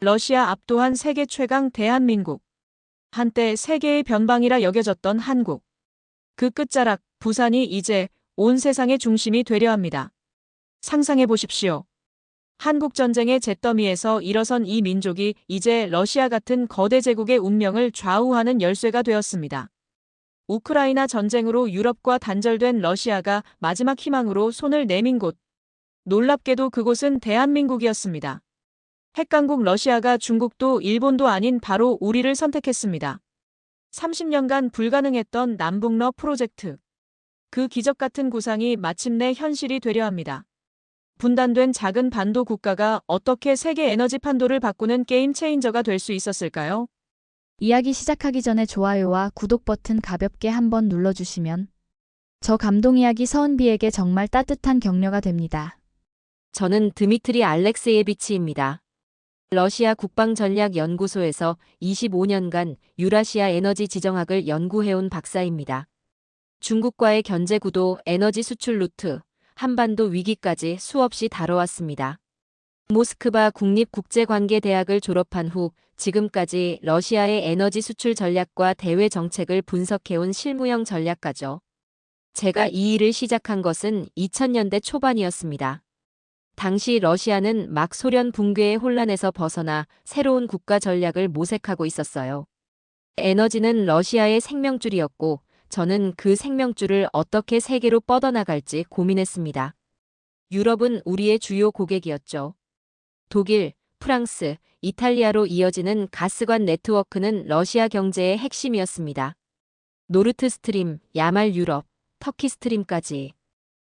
러시아 압도한 세계 최강 대한민국. 한때 세계의 변방이라 여겨졌던 한국. 그 끝자락, 부산이 이제 온 세상의 중심이 되려 합니다. 상상해 보십시오. 한국 전쟁의 잿더미에서 일어선 이 민족이 이제 러시아 같은 거대 제국의 운명을 좌우하는 열쇠가 되었습니다. 우크라이나 전쟁으로 유럽과 단절된 러시아가 마지막 희망으로 손을 내민 곳. 놀랍게도 그곳은 대한민국이었습니다. 핵강국 러시아가 중국도 일본도 아닌 바로 우리를 선택했습니다. 30년간 불가능했던 남북러 프로젝트. 그 기적 같은 구상이 마침내 현실이 되려 합니다. 분단된 작은 반도 국가가 어떻게 세계 에너지 판도를 바꾸는 게임 체인저가 될 수 있었을까요? 이야기 시작하기 전에 좋아요와 구독 버튼 가볍게 한번 눌러주시면 저 감동 이야기 서은비에게 정말 따뜻한 격려가 됩니다. 저는 드미트리 알렉세예비치입니다. 러시아 국방전략연구소에서 25년간 유라시아 에너지 지정학을 연구해온 박사입니다. 중국과의 견제 구도, 에너지 수출 루트, 한반도 위기까지 수없이 다뤄왔습니다. 모스크바 국립국제관계대학을 졸업한 후 지금까지 러시아의 에너지 수출 전략과 대외 정책을 분석해온 실무형 전략가죠. 제가 이 일을 시작한 것은 2000년대 초반이었습니다. 당시 러시아는 막 소련 붕괴의 혼란에서 벗어나 새로운 국가 전략을 모색하고 있었어요. 에너지는 러시아의 생명줄이었고 저는 그 생명줄을 어떻게 세계로 뻗어나갈지 고민했습니다. 유럽은 우리의 주요 고객이었죠. 독일, 프랑스, 이탈리아로 이어지는 가스관 네트워크는 러시아 경제의 핵심이었습니다. 노르트스트림, 야말 유럽, 터키 스트림까지.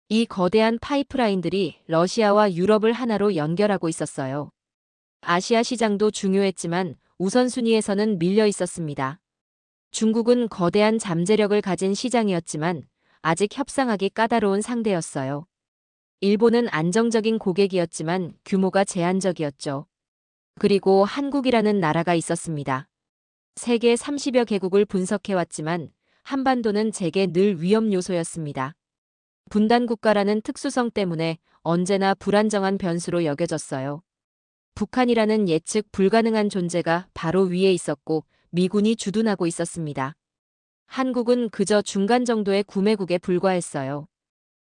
이 거대한 파이프라인들이 러시아와 유럽을 하나로 연결하고 있었어요. 아시아 시장도 중요했지만 우선순위에서는 밀려 있었습니다. 중국은 거대한 잠재력을 가진 시장이었지만 아직 협상하기 까다로운 상대였어요. 일본은 안정적인 고객이었지만 규모가 제한적이었죠. 그리고 한국이라는 나라가 있었습니다. 세계 30여 개국을 분석해왔지만 한반도는 제게 늘 위험 요소였습니다. 분단 국가라는 특수성 때문에 언제나 불안정한 변수로 여겨졌어요. 북한이라는 예측 불가능한 존재가 바로 위에 있었고 미군이 주둔하고 있었습니다. 한국은 그저 중간 정도의 구매국에 불과했어요.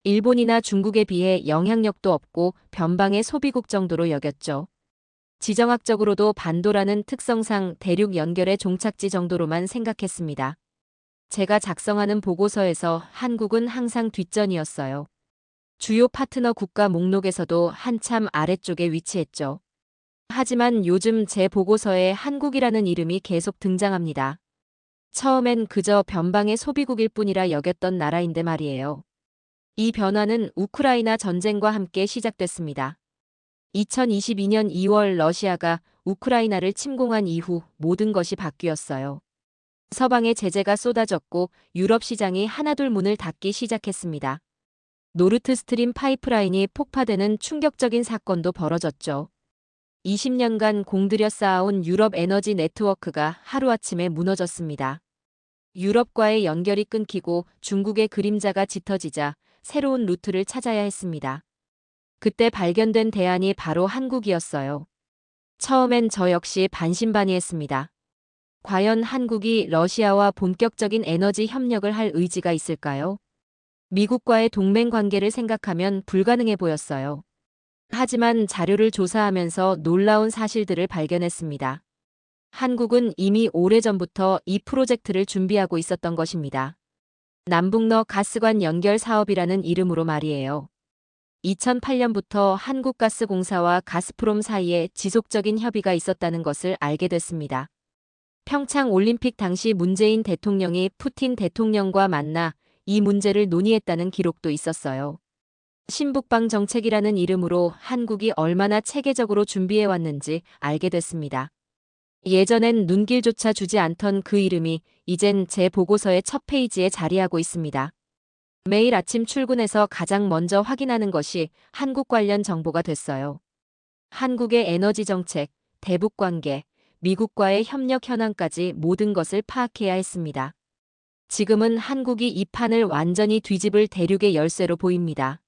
일본이나 중국에 비해 영향력도 없고 변방의 소비국 정도로 여겼죠. 지정학적으로도 반도라는 특성상 대륙 연결의 종착지 정도로만 생각했습니다. 제가 작성하는 보고서에서 한국은 항상 뒷전이었어요. 주요 파트너 국가 목록에서도 한참 아래쪽에 위치했죠. 하지만 요즘 제 보고서에 한국이라는 이름이 계속 등장합니다. 처음엔 그저 변방의 소비국일 뿐이라 여겼던 나라인데 말이에요. 이 변화는 우크라이나 전쟁과 함께 시작됐습니다. 2022년 2월 러시아가 우크라이나를 침공한 이후 모든 것이 바뀌었어요. 서방의 제재가 쏟아졌고 유럽 시장이 하나둘 문을 닫기 시작했습니다. 노르트스트림 파이프라인이 폭파되는 충격적인 사건도 벌어졌죠. 20년간 공들여 쌓아온 유럽 에너지 네트워크가 하루아침에 무너졌습니다. 유럽과의 연결이 끊기고 중국의 그림자가 짙어지자 새로운 루트를 찾아야 했습니다. 그때 발견된 대안이 바로 한국이었어요. 처음엔 저 역시 반신반의했습니다. 과연 한국이 러시아와 본격적인 에너지 협력을 할 의지가 있을까요? 미국과의 동맹 관계를 생각하면 불가능해 보였어요. 하지만 자료를 조사하면서 놀라운 사실들을 발견했습니다. 한국은 이미 오래전부터 이 프로젝트를 준비하고 있었던 것입니다. 남북러 가스관 연결 사업이라는 이름으로 말이에요. 2008년부터 한국가스공사와 가스프롬 사이에 지속적인 협의가 있었다는 것을 알게 됐습니다. 평창 올림픽 당시 문재인 대통령이 푸틴 대통령과 만나 이 문제를 논의했다는 기록도 있었어요. 신북방 정책이라는 이름으로 한국이 얼마나 체계적으로 준비해왔는지 알게 됐습니다. 예전엔 눈길조차 주지 않던 그 이름이 이젠 제 보고서의 첫 페이지에 자리하고 있습니다. 매일 아침 출근해서 가장 먼저 확인하는 것이 한국 관련 정보가 됐어요. 한국의 에너지 정책, 대북 관계, 미국과의 협력 현황까지 모든 것을 파악해야 했습니다. 지금은 한국이 이 판을 완전히 뒤집을 대륙의 열쇠로 보입니다.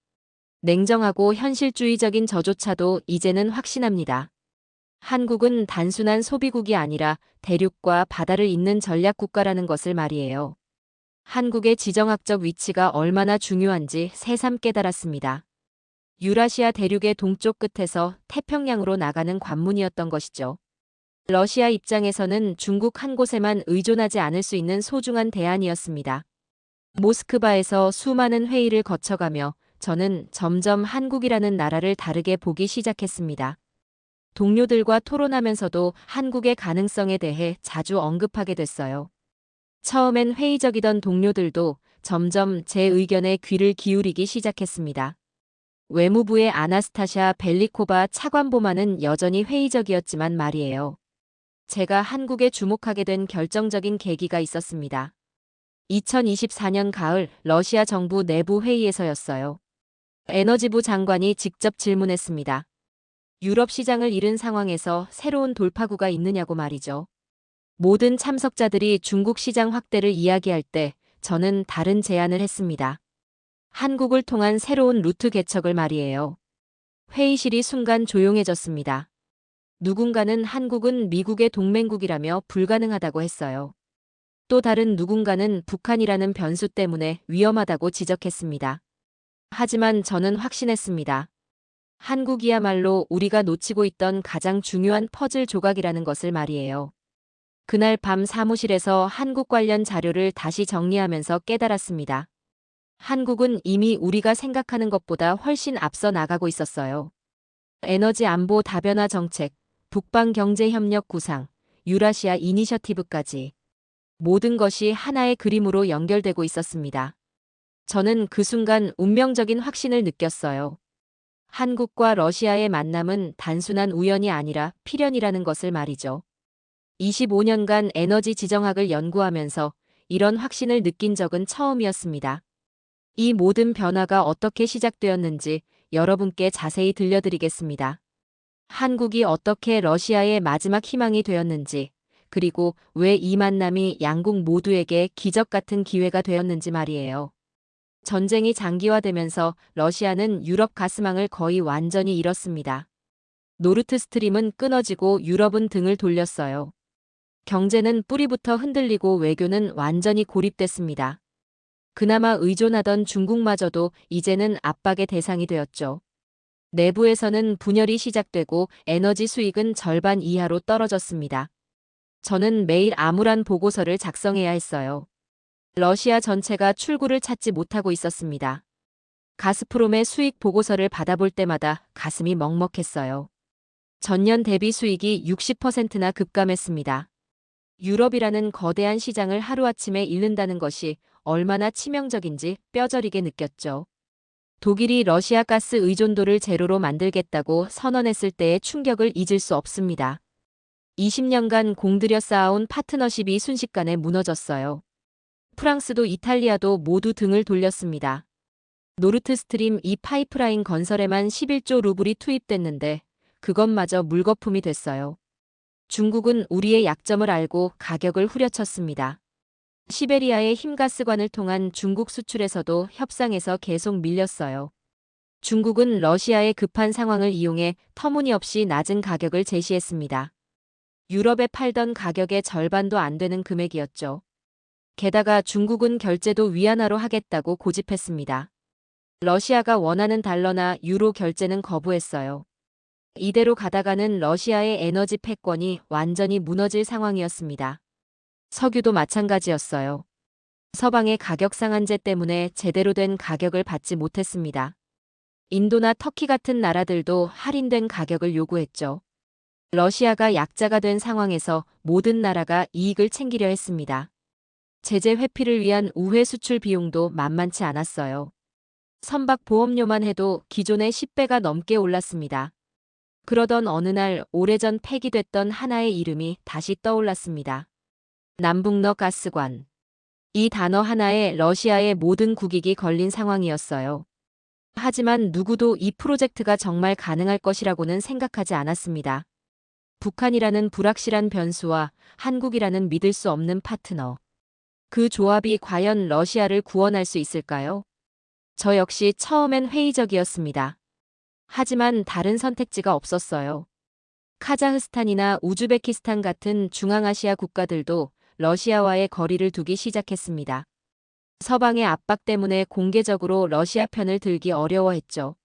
냉정하고 현실주의적인 저조차도 이제는 확신합니다. 한국은 단순한 소비국이 아니라 대륙과 바다를 잇는 전략 국가라는 것을 말이에요. 한국의 지정학적 위치가 얼마나 중요한지 새삼 깨달았습니다. 유라시아 대륙의 동쪽 끝에서 태평양으로 나가는 관문이었던 것이죠. 러시아 입장에서는 중국 한 곳에만 의존하지 않을 수 있는 소중한 대안이었습니다. 모스크바에서 수많은 회의를 거쳐가며 저는 점점 한국이라는 나라를 다르게 보기 시작했습니다. 동료들과 토론하면서도 한국의 가능성에 대해 자주 언급하게 됐어요. 처음엔 회의적이던 동료들도 점점 제 의견에 귀를 기울이기 시작했습니다. 외무부의 아나스타샤 벨리코바 차관보마는 여전히 회의적이었지만 말이에요. 제가 한국에 주목하게 된 결정적인 계기가 있었습니다. 2024년 가을 러시아 정부 내부 회의에서였어요. 에너지부 장관이 직접 질문했습니다. 유럽 시장을 잃은 상황에서 새로운 돌파구가 있느냐고 말이죠. 모든 참석자들이 중국 시장 확대를 이야기할 때 저는 다른 제안을 했습니다. 한국을 통한 새로운 루트 개척을 말이에요. 회의실이 순간 조용해졌습니다. 누군가는 한국은 미국의 동맹국이라며 불가능하다고 했어요. 또 다른 누군가는 북한이라는 변수 때문에 위험하다고 지적했습니다. 하지만 저는 확신했습니다. 한국이야말로 우리가 놓치고 있던 가장 중요한 퍼즐 조각이라는 것을 말이에요. 그날 밤 사무실에서 한국 관련 자료를 다시 정리하면서 깨달았습니다. 한국은 이미 우리가 생각하는 것보다 훨씬 앞서 나가고 있었어요. 에너지 안보 다변화 정책, 북방 경제 협력 구상, 유라시아 이니셔티브까지 모든 것이 하나의 그림으로 연결되고 있었습니다. 저는 그 순간 운명적인 확신을 느꼈어요. 한국과 러시아의 만남은 단순한 우연이 아니라 필연이라는 것을 말이죠. 25년간 에너지 지정학을 연구하면서 이런 확신을 느낀 적은 처음이었습니다. 이 모든 변화가 어떻게 시작되었는지 여러분께 자세히 들려드리겠습니다. 한국이 어떻게 러시아의 마지막 희망이 되었는지, 그리고 왜 이 만남이 양국 모두에게 기적 같은 기회가 되었는지 말이에요. 전쟁이 장기화되면서 러시아는 유럽 가스망을 거의 완전히 잃었습니다. 노르트 스트림은 끊어지고 유럽은 등을 돌렸어요. 경제는 뿌리부터 흔들리고 외교는 완전히 고립됐습니다. 그나마 의존하던 중국마저도 이제는 압박의 대상이 되었죠. 내부에서는 분열이 시작되고 에너지 수익은 절반 이하로 떨어졌습니다. 저는 매일 암울한 보고서를 작성해야 했어요. 러시아 전체가 출구를 찾지 못하고 있었습니다. 가스프롬의 수익 보고서를 받아볼 때마다 가슴이 먹먹했어요. 전년 대비 수익이 60%나 급감했습니다. 유럽이라는 거대한 시장을 하루아침에 잃는다는 것이 얼마나 치명적인지 뼈저리게 느꼈죠. 독일이 러시아 가스 의존도를 제로로 만들겠다고 선언했을 때의 충격을 잊을 수 없습니다. 20년간 공들여 쌓아온 파트너십이 순식간에 무너졌어요. 프랑스도 이탈리아도 모두 등을 돌렸습니다. 노르트 스트림 2 파이프라인 건설에만 11조 루블이 투입됐는데 그것마저 물거품이 됐어요. 중국은 우리의 약점을 알고 가격을 후려쳤습니다. 시베리아의 힘가스관을 통한 중국 수출에서도 협상에서 계속 밀렸어요. 중국은 러시아의 급한 상황을 이용해 터무니없이 낮은 가격을 제시했습니다. 유럽에 팔던 가격의 절반도 안 되는 금액이었죠. 게다가 중국은 결제도 위안화로 하겠다고 고집했습니다. 러시아가 원하는 달러나 유로 결제는 거부했어요. 이대로 가다가는 러시아의 에너지 패권이 완전히 무너질 상황이었습니다. 석유도 마찬가지였어요. 서방의 가격 상한제 때문에 제대로 된 가격을 받지 못했습니다. 인도나 터키 같은 나라들도 할인된 가격을 요구했죠. 러시아가 약자가 된 상황에서 모든 나라가 이익을 챙기려 했습니다. 제재 회피를 위한 우회 수출 비용도 만만치 않았어요. 선박 보험료만 해도 기존의 10배가 넘게 올랐습니다. 그러던 어느 날 오래전 폐기됐던 하나의 이름이 다시 떠올랐습니다. 남북러 가스관. 이 단어 하나에 러시아의 모든 국익이 걸린 상황이었어요. 하지만 누구도 이 프로젝트가 정말 가능할 것이라고는 생각하지 않았습니다. 북한이라는 불확실한 변수와 한국이라는 믿을 수 없는 파트너. 그 조합이 과연 러시아를 구원할 수 있을까요? 저 역시 처음엔 회의적이었습니다. 하지만 다른 선택지가 없었어요. 카자흐스탄이나 우즈베키스탄 같은 중앙아시아 국가들도 러시아와의 거리를 두기 시작했습니다. 서방의 압박 때문에 공개적으로 러시아 편을 들기 어려워했죠.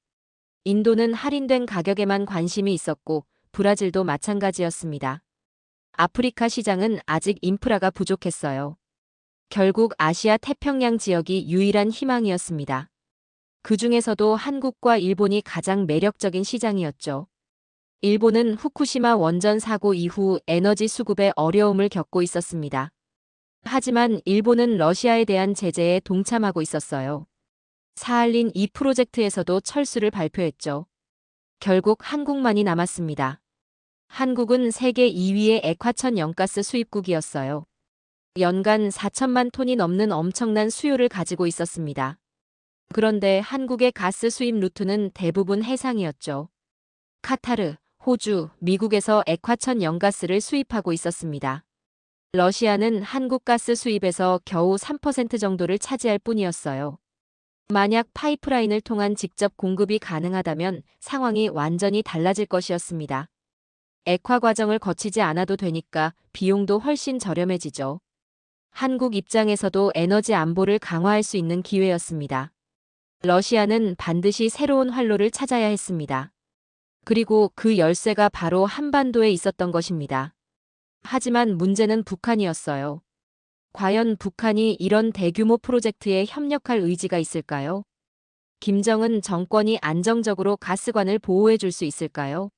인도는 할인된 가격에만 관심이 있었고 브라질도 마찬가지였습니다. 아프리카 시장은 아직 인프라가 부족했어요. 결국 아시아 태평양 지역이 유일한 희망이었습니다. 그 중에서도 한국과 일본이 가장 매력적인 시장이었죠. 일본은 후쿠시마 원전 사고 이후 에너지 수급에 어려움을 겪고 있었습니다. 하지만 일본은 러시아에 대한 제재에 동참하고 있었어요. 사할린 2 프로젝트에서도 철수를 발표했죠. 결국 한국만이 남았습니다. 한국은 세계 2위의 액화천 연가스 수입국이었어요. 연간 4천만 톤이 넘는 엄청난 수요를 가지고 있었습니다. 그런데 한국의 가스 수입 루트는 대부분 해상이었죠. 카타르, 호주, 미국에서 액화천 연가스를 수입하고 있었습니다. 러시아는 한국 가스 수입에서 겨우 3% 정도를 차지할 뿐이었어요. 만약 파이프라인을 통한 직접 공급이 가능하다면 상황이 완전히 달라질 것이었습니다. 액화 과정을 거치지 않아도 되니까 비용도 훨씬 저렴해지죠. 한국 입장에서도 에너지 안보를 강화할 수 있는 기회였습니다. 러시아는 반드시 새로운 활로를 찾아야 했습니다. 그리고 그 열쇠가 바로 한반도에 있었던 것입니다. 하지만 문제는 북한이었어요. 과연 북한이 이런 대규모 프로젝트에 협력할 의지가 있을까요? 김정은 정권이 안정적으로 가스관을 보호해 줄 수 있을까요?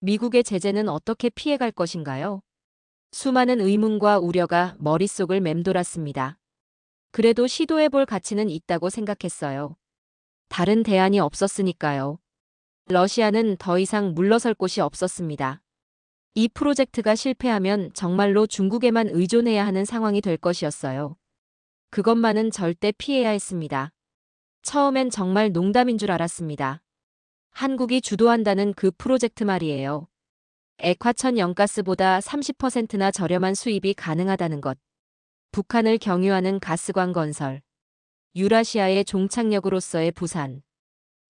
미국의 제재는 어떻게 피해갈 것인가요? 수많은 의문과 우려가 머릿속을 맴돌았습니다. 그래도 시도해볼 가치는 있다고 생각했어요. 다른 대안이 없었으니까요. 러시아는 더 이상 물러설 곳이 없었습니다. 이 프로젝트가 실패하면 정말로 중국에만 의존해야 하는 상황이 될 것이었어요. 그것만은 절대 피해야 했습니다. 처음엔 정말 농담인 줄 알았습니다. 한국이 주도한다는 그 프로젝트 말이에요. 액화천 연가스보다 30%나 저렴한 수입이 가능하다는 것. 북한을 경유하는 가스관 건설. 유라시아의 종착역으로서의 부산.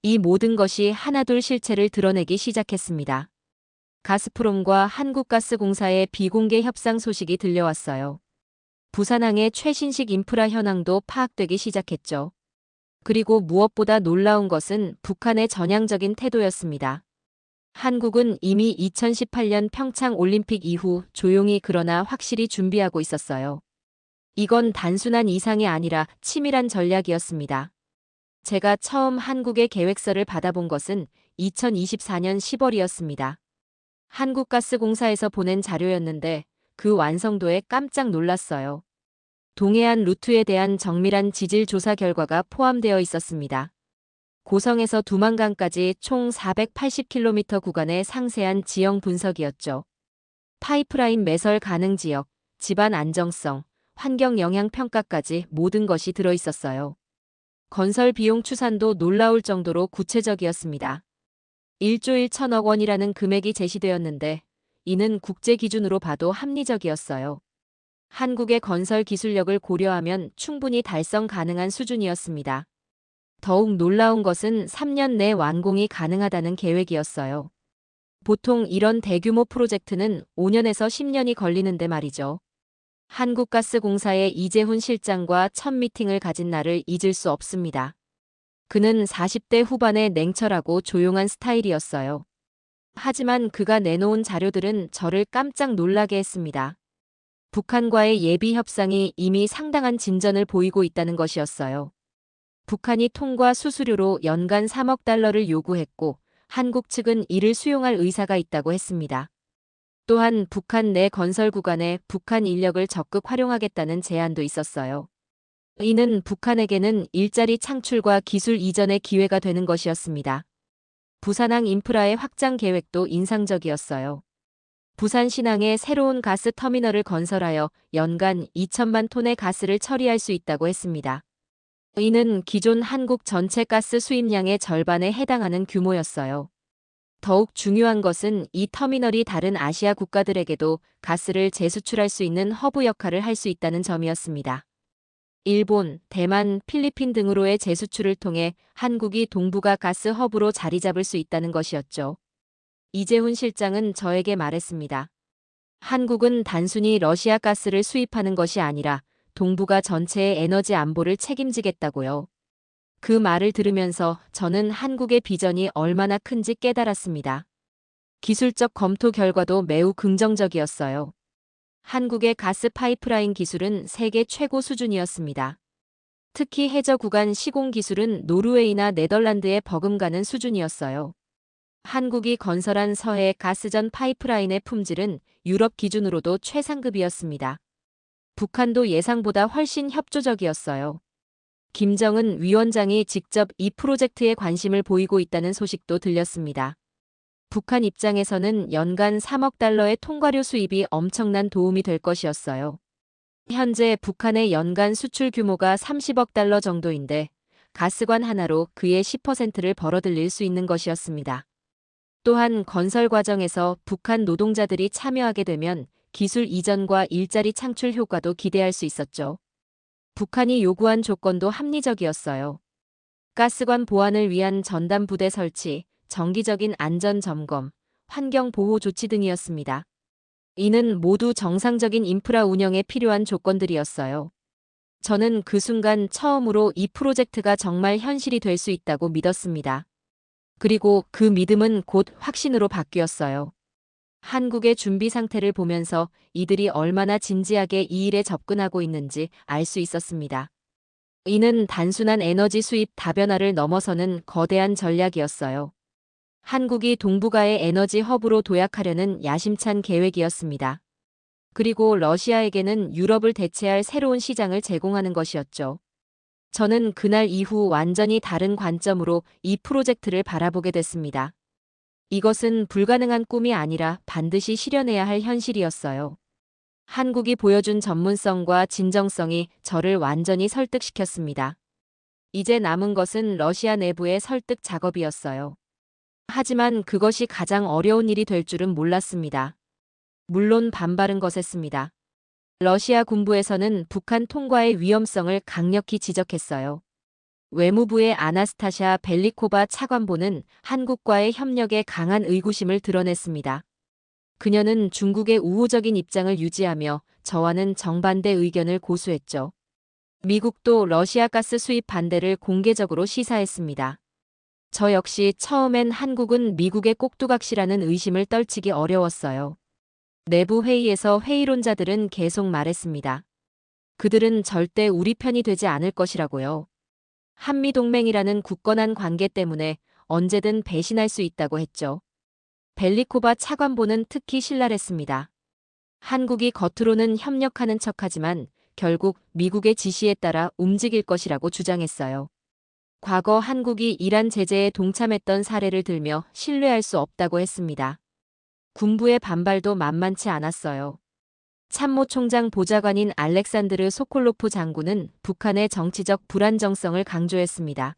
이 모든 것이 하나둘 실체를 드러내기 시작했습니다. 가스프롬과 한국가스공사의 비공개 협상 소식이 들려왔어요. 부산항의 최신식 인프라 현황도 파악되기 시작했죠. 그리고 무엇보다 놀라운 것은 북한의 전향적인 태도였습니다. 한국은 이미 2018년 평창 올림픽 이후 조용히 그러나 확실히 준비하고 있었어요. 이건 단순한 이상이 아니라 치밀한 전략이었습니다. 제가 처음 한국의 계획서를 받아본 것은 2024년 10월이었습니다. 한국가스공사에서 보낸 자료였는데 그 완성도에 깜짝 놀랐어요. 동해안 루트에 대한 정밀한 지질 조사 결과가 포함되어 있었습니다. 고성에서 두만강까지 총 480km 구간의 상세한 지형 분석이었죠. 파이프라인 매설 가능 지역, 집안 안정성, 환경 영향 평가까지 모든 것이 들어 있었어요. 건설 비용 추산도 놀라울 정도로 구체적이었습니다. 1조 1천억 원이라는 금액이 제시되었는데 이는 국제 기준으로 봐도 합리적이었어요. 한국의 건설 기술력을 고려하면 충분히 달성 가능한 수준이었습니다. 더욱 놀라운 것은 3년 내 완공이 가능하다는 계획이었어요. 보통 이런 대규모 프로젝트는 5년에서 10년이 걸리는데 말이죠. 한국가스공사의 이재훈 실장과 첫 미팅을 가진 날을 잊을 수 없습니다. 그는 40대 후반의 냉철하고 조용한 스타일이었어요. 하지만 그가 내놓은 자료들은 저를 깜짝 놀라게 했습니다. 북한과의 예비 협상이 이미 상당한 진전을 보이고 있다는 것이었어요. 북한이 통과 수수료로 연간 3억 달러를 요구했고 한국 측은 이를 수용할 의사가 있다고 했습니다. 또한 북한 내 건설 구간에 북한 인력을 적극 활용하겠다는 제안도 있었어요. 이는 북한에게는 일자리 창출과 기술 이전의 기회가 되는 것이었습니다. 부산항 인프라의 확장 계획도 인상적이었어요. 부산 신항에 새로운 가스 터미널을 건설하여 연간 2천만 톤의 가스를 처리할 수 있다고 했습니다. 이는 기존 한국 전체 가스 수입량의 절반에 해당하는 규모였어요. 더욱 중요한 것은 이 터미널이 다른 아시아 국가들에게도 가스를 재수출할 수 있는 허브 역할을 할 수 있다는 점이었습니다. 일본, 대만, 필리핀 등으로의 재수출을 통해 한국이 동북아 가스 허브로 자리 잡을 수 있다는 것이었죠. 이재훈 실장은 저에게 말했습니다. 한국은 단순히 러시아 가스를 수입하는 것이 아니라 동북아 전체의 에너지 안보를 책임지겠다고요. 그 말을 들으면서 저는 한국의 비전이 얼마나 큰지 깨달았습니다. 기술적 검토 결과도 매우 긍정적이었어요. 한국의 가스 파이프라인 기술은 세계 최고 수준이었습니다. 특히 해저 구간 시공 기술은 노르웨이나 네덜란드에 버금가는 수준이었어요. 한국이 건설한 서해 가스전 파이프라인의 품질은 유럽 기준으로도 최상급이었습니다. 북한도 예상보다 훨씬 협조적이었어요. 김정은 위원장이 직접 이 프로젝트에 관심을 보이고 있다는 소식도 들렸습니다. 북한 입장에서는 연간 3억 달러의 통과료 수입이 엄청난 도움이 될 것이었어요. 현재 북한의 연간 수출 규모가 30억 달러 정도인데 가스관 하나로 그의 10%를 벌어들일 수 있는 것이었습니다. 또한 건설 과정에서 북한 노동자들이 참여하게 되면 기술 이전과 일자리 창출 효과도 기대할 수 있었죠. 북한이 요구한 조건도 합리적이었어요. 가스관 보안을 위한 전담 부대 설치, 정기적인 안전 점검, 환경 보호 조치 등이었습니다. 이는 모두 정상적인 인프라 운영에 필요한 조건들이었어요. 저는 그 순간 처음으로 이 프로젝트가 정말 현실이 될 수 있다고 믿었습니다. 그리고 그 믿음은 곧 확신으로 바뀌었어요. 한국의 준비 상태를 보면서 이들이 얼마나 진지하게 이 일에 접근하고 있는지 알 수 있었습니다. 이는 단순한 에너지 수입 다변화를 넘어서는 거대한 전략이었어요. 한국이 동북아의 에너지 허브로 도약하려는 야심찬 계획이었습니다. 그리고 러시아에게는 유럽을 대체할 새로운 시장을 제공하는 것이었죠. 저는 그날 이후 완전히 다른 관점으로 이 프로젝트를 바라보게 됐습니다. 이것은 불가능한 꿈이 아니라 반드시 실현해야 할 현실이었어요. 한국이 보여준 전문성과 진정성이 저를 완전히 설득시켰습니다. 이제 남은 것은 러시아 내부의 설득 작업이었어요. 하지만 그것이 가장 어려운 일이 될 줄은 몰랐습니다. 물론 반발은 거셌습니다. 러시아 군부에서는 북한 통과의 위험성을 강력히 지적했어요. 외무부의 아나스타샤 벨리코바 차관보는 한국과의 협력에 강한 의구심을 드러냈습니다. 그녀는 중국의 우호적인 입장을 유지하며 저와는 정반대 의견을 고수했죠. 미국도 러시아 가스 수입 반대를 공개적으로 시사했습니다. 저 역시 처음엔 한국은 미국의 꼭두각시라는 의심을 떨치기 어려웠어요. 내부 회의에서 회의론자들은 계속 말했습니다. 그들은 절대 우리 편이 되지 않을 것이라고요. 한미동맹이라는 굳건한 관계 때문에 언제든 배신할 수 있다고 했죠. 벨리코바 차관보는 특히 신랄했습니다. 한국이 겉으로는 협력하는 척하지만 결국 미국의 지시에 따라 움직일 것이라고 주장했어요. 과거 한국이 이란 제재에 동참했던 사례를 들며 신뢰할 수 없다고 했습니다. 군부의 반발도 만만치 않았어요. 참모총장 보좌관인 알렉산드르 소콜로프 장군은 북한의 정치적 불안정성을 강조했습니다.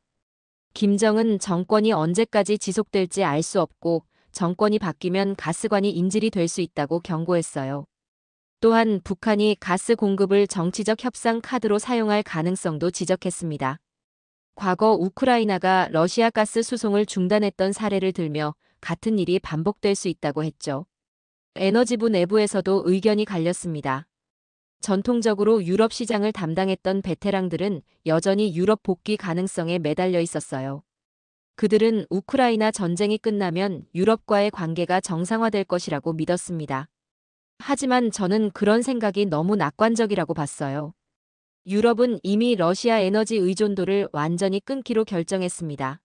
김정은 정권이 언제까지 지속될지 알 수 없고 정권이 바뀌면 가스관이 인질이 될 수 있다고 경고했어요. 또한 북한이 가스 공급을 정치적 협상 카드로 사용할 가능성도 지적했습니다. 과거 우크라이나가 러시아 가스 수송을 중단했던 사례를 들며 같은 일이 반복될 수 있다고 했죠. 에너지부 내부에서도 의견이 갈렸습니다. 전통적으로 유럽 시장을 담당했던 베테랑들은 여전히 유럽 복귀 가능성에 매달려 있었어요. 그들은 우크라이나 전쟁이 끝나면 유럽과의 관계가 정상화될 것이라고 믿었습니다. 하지만 저는 그런 생각이 너무 낙관적이라고 봤어요. 유럽은 이미 러시아 에너지 의존도를 완전히 끊기로 결정했습니다.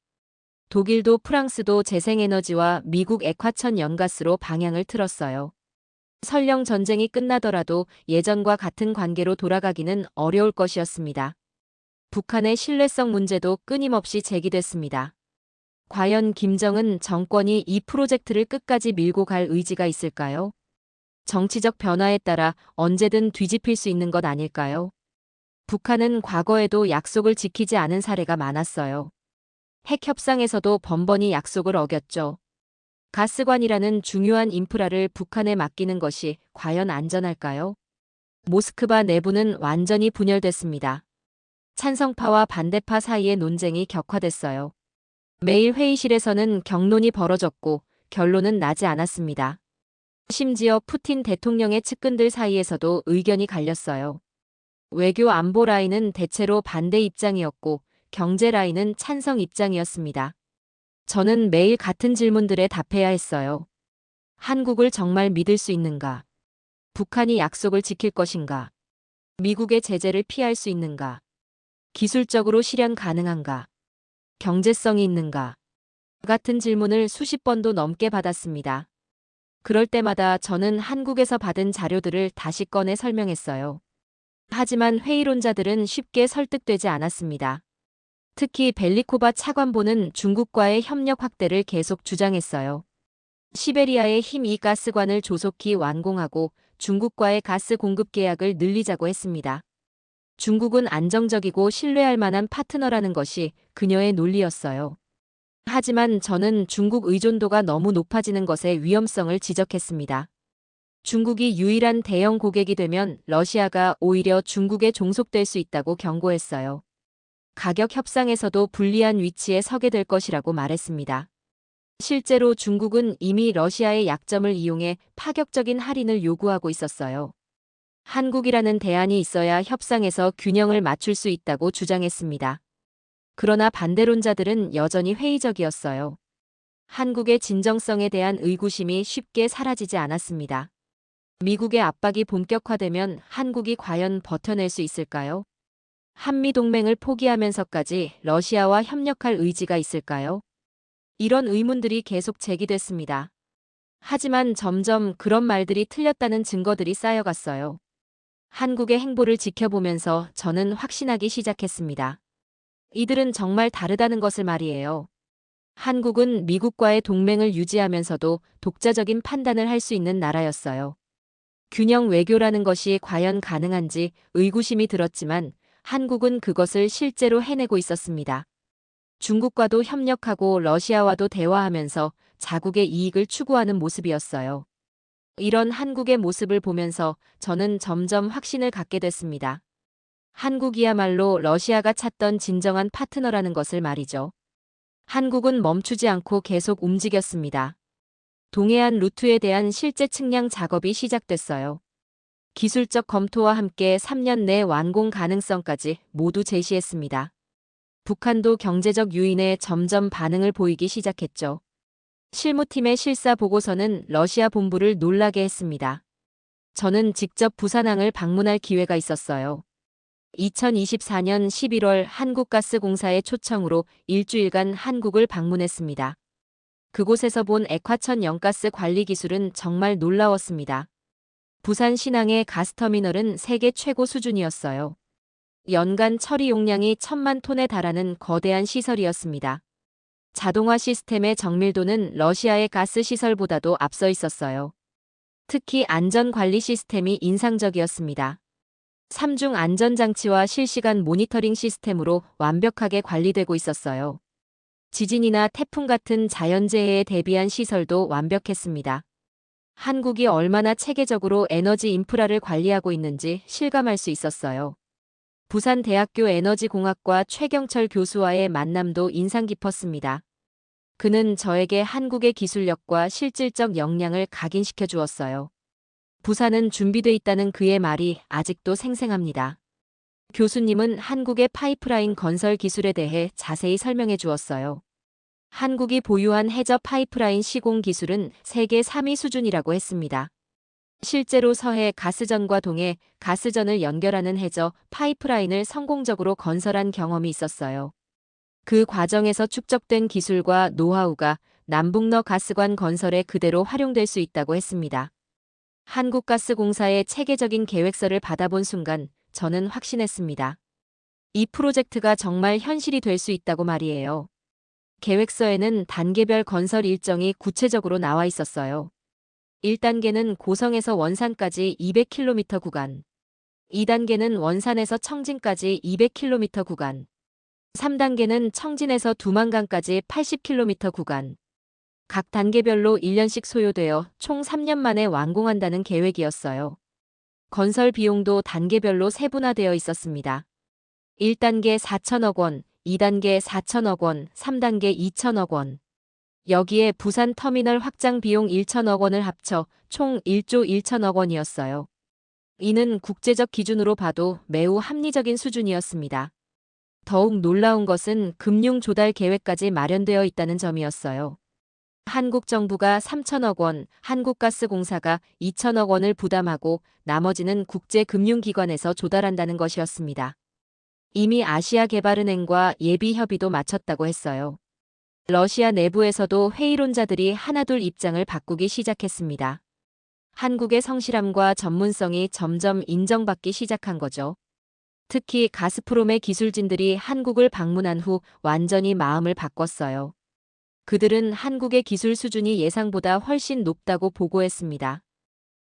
독일도 프랑스도 재생에너지와 미국 액화천 연가스로 방향을 틀었어요. 설령 전쟁이 끝나더라도 예전과 같은 관계로 돌아가기는 어려울 것이었습니다. 북한의 신뢰성 문제도 끊임없이 제기됐습니다. 과연 김정은 정권이 이 프로젝트를 끝까지 밀고 갈 의지가 있을까요? 정치적 변화에 따라 언제든 뒤집힐 수 있는 것 아닐까요? 북한은 과거에도 약속을 지키지 않은 사례가 많았어요. 핵 협상에서도 번번이 약속을 어겼죠. 가스관이라는 중요한 인프라를 북한에 맡기는 것이 과연 안전할까요? 모스크바 내부는 완전히 분열됐습니다. 찬성파와 반대파 사이의 논쟁이 격화됐어요. 매일 회의실에서는 격론이 벌어졌고 결론은 나지 않았습니다. 심지어 푸틴 대통령의 측근들 사이에서도 의견이 갈렸어요. 외교 안보 라인은 대체로 반대 입장이었고 경제 라인은 찬성 입장이었습니다. 저는 매일 같은 질문들에 답해야 했어요. 한국을 정말 믿을 수 있는가? 북한이 약속을 지킬 것인가? 미국의 제재를 피할 수 있는가? 기술적으로 실현 가능한가? 경제성이 있는가? 같은 질문을 수십 번도 넘게 받았습니다. 그럴 때마다 저는 한국에서 받은 자료들을 다시 꺼내 설명했어요. 하지만 회의론자들은 쉽게 설득되지 않았습니다. 특히 벨리코바 차관보는 중국과의 협력 확대를 계속 주장했어요. 시베리아의 힘2 가스관을 조속히 완공하고 중국과의 가스 공급 계약을 늘리자고 했습니다. 중국은 안정적이고 신뢰할 만한 파트너라는 것이 그녀의 논리였어요. 하지만 저는 중국 의존도가 너무 높아지는 것의 위험성을 지적했습니다. 중국이 유일한 대형 고객이 되면 러시아가 오히려 중국에 종속될 수 있다고 경고했어요. 가격 협상에서도 불리한 위치에 서게 될 것이라고 말했습니다. 실제로 중국은 이미 러시아의 약점을 이용해 파격적인 할인을 요구하고 있었어요. 한국이라는 대안이 있어야 협상에서 균형을 맞출 수 있다고 주장했습니다. 그러나 반대론자들은 여전히 회의적이었어요. 한국의 진정성에 대한 의구심이 쉽게 사라지지 않았습니다. 미국의 압박이 본격화되면 한국이 과연 버텨낼 수 있을까요? 한미동맹을 포기하면서까지 러시아와 협력할 의지가 있을까요? 이런 의문들이 계속 제기됐습니다. 하지만 점점 그런 말들이 틀렸다는 증거들이 쌓여갔어요. 한국의 행보를 지켜보면서 저는 확신하기 시작했습니다. 이들은 정말 다르다는 것을 말이에요. 한국은 미국과의 동맹을 유지하면서도 독자적인 판단을 할 수 있는 나라였어요. 균형 외교라는 것이 과연 가능한지 의구심이 들었지만 한국은 그것을 실제로 해내고 있었습니다. 중국과도 협력하고 러시아와도 대화하면서 자국의 이익을 추구하는 모습이었어요. 이런 한국의 모습을 보면서 저는 점점 확신을 갖게 됐습니다. 한국이야말로 러시아가 찾던 진정한 파트너라는 것을 말이죠. 한국은 멈추지 않고 계속 움직였습니다. 동해안 루트에 대한 실제 측량 작업이 시작됐어요. 기술적 검토와 함께 3년 내 완공 가능성까지 모두 제시했습니다. 북한도 경제적 유인에 점점 반응을 보이기 시작했죠. 실무팀의 실사 보고서는 러시아 본부를 놀라게 했습니다. 저는 직접 부산항을 방문할 기회가 있었어요. 2024년 11월 한국가스공사의 초청으로 일주일간 한국을 방문했습니다. 그곳에서 본 액화천 영가스 관리 기술은 정말 놀라웠습니다. 부산 신항의 가스터미널은 세계 최고 수준이었어요. 연간 처리 용량이 1,000만 톤에 달하는 거대한 시설이었습니다. 자동화 시스템의 정밀도는 러시아의 가스 시설보다도 앞서 있었어요. 특히 안전관리 시스템이 인상적이었습니다. 3중 안전장치와 실시간 모니터링 시스템으로 완벽하게 관리되고 있었어요. 지진이나 태풍 같은 자연재해에 대비한 시설도 완벽했습니다. 한국이 얼마나 체계적으로 에너지 인프라를 관리하고 있는지 실감할 수 있었어요. 부산대학교 에너지공학과 최경철 교수와의 만남도 인상 깊었습니다. 그는 저에게 한국의 기술력과 실질적 역량을 각인시켜 주었어요. 부산은 준비돼 있다는 그의 말이 아직도 생생합니다. 교수님은 한국의 파이프라인 건설 기술에 대해 자세히 설명해 주었어요. 한국이 보유한 해저 파이프라인 시공 기술은 세계 3위 수준이라고 했습니다. 실제로 서해 가스전과 동해 가스전을 연결하는 해저 파이프라인을 성공적으로 건설한 경험이 있었어요. 그 과정에서 축적된 기술과 노하우가 남북러 가스관 건설에 그대로 활용될 수 있다고 했습니다. 한국가스공사의 체계적인 계획서를 받아본 순간 저는 확신했습니다. 이 프로젝트가 정말 현실이 될 수 있다고 말이에요. 계획서에는 단계별 건설 일정이 구체적으로 나와 있었어요. 1단계는 고성에서 원산까지 200km 구간, 2단계는 원산에서 청진까지 200km 구간, 3단계는 청진에서 두만강까지 80km 구간. 각 단계별로 1년씩 소요되어 총 3년 만에 완공한다는 계획이었어요. 건설 비용도 단계별로 세분화되어 있었습니다. 1단계 4천억 원, 2단계 4천억 원, 3단계 2천억 원. 여기에 부산 터미널 확장 비용 1천억 원을 합쳐 총 1조 1천억 원이었어요. 이는 국제적 기준으로 봐도 매우 합리적인 수준이었습니다. 더욱 놀라운 것은 금융 조달 계획까지 마련되어 있다는 점이었어요. 한국 정부가 3천억 원, 한국가스공사가 2천억 원을 부담하고 나머지는 국제금융기관에서 조달한다는 것이었습니다. 이미 아시아개발은행과 예비협의도 마쳤다고 했어요. 러시아 내부에서도 회의론자들이 하나둘 입장을 바꾸기 시작했습니다. 한국의 성실함과 전문성이 점점 인정받기 시작한 거죠. 특히 가스프롬의 기술진들이 한국을 방문한 후 완전히 마음을 바꿨어요. 그들은 한국의 기술 수준이 예상보다 훨씬 높다고 보고했습니다.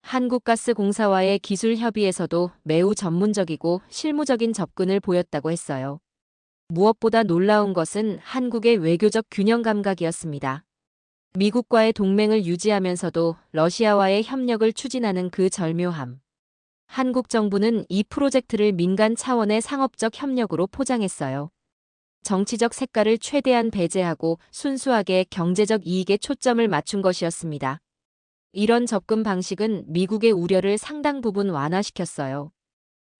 한국가스공사와의 기술 협의에서도 매우 전문적이고 실무적인 접근을 보였다고 했어요. 무엇보다 놀라운 것은 한국의 외교적 균형 감각이었습니다. 미국과의 동맹을 유지하면서도 러시아와의 협력을 추진하는 그 절묘함. 한국 정부는 이 프로젝트를 민간 차원의 상업적 협력으로 포장했어요. 정치적 색깔을 최대한 배제하고 순수하게 경제적 이익에 초점을 맞춘 것이었습니다. 이런 접근 방식은 미국의 우려를 상당 부분 완화시켰어요.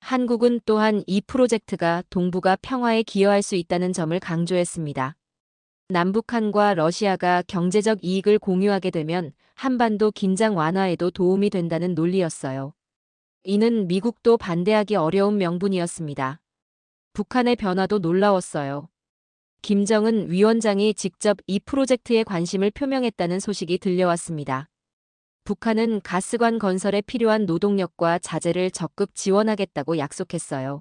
한국은 또한 이 프로젝트가 동북아 평화에 기여할 수 있다는 점을 강조했습니다. 남북한과 러시아가 경제적 이익을 공유하게 되면 한반도 긴장 완화에도 도움이 된다는 논리였어요. 이는 미국도 반대하기 어려운 명분이었습니다. 북한의 변화도 놀라웠어요. 김정은 위원장이 직접 이 프로젝트에 관심을 표명했다는 소식이 들려왔습니다. 북한은 가스관 건설에 필요한 노동력과 자재를 적극 지원하겠다고 약속했어요.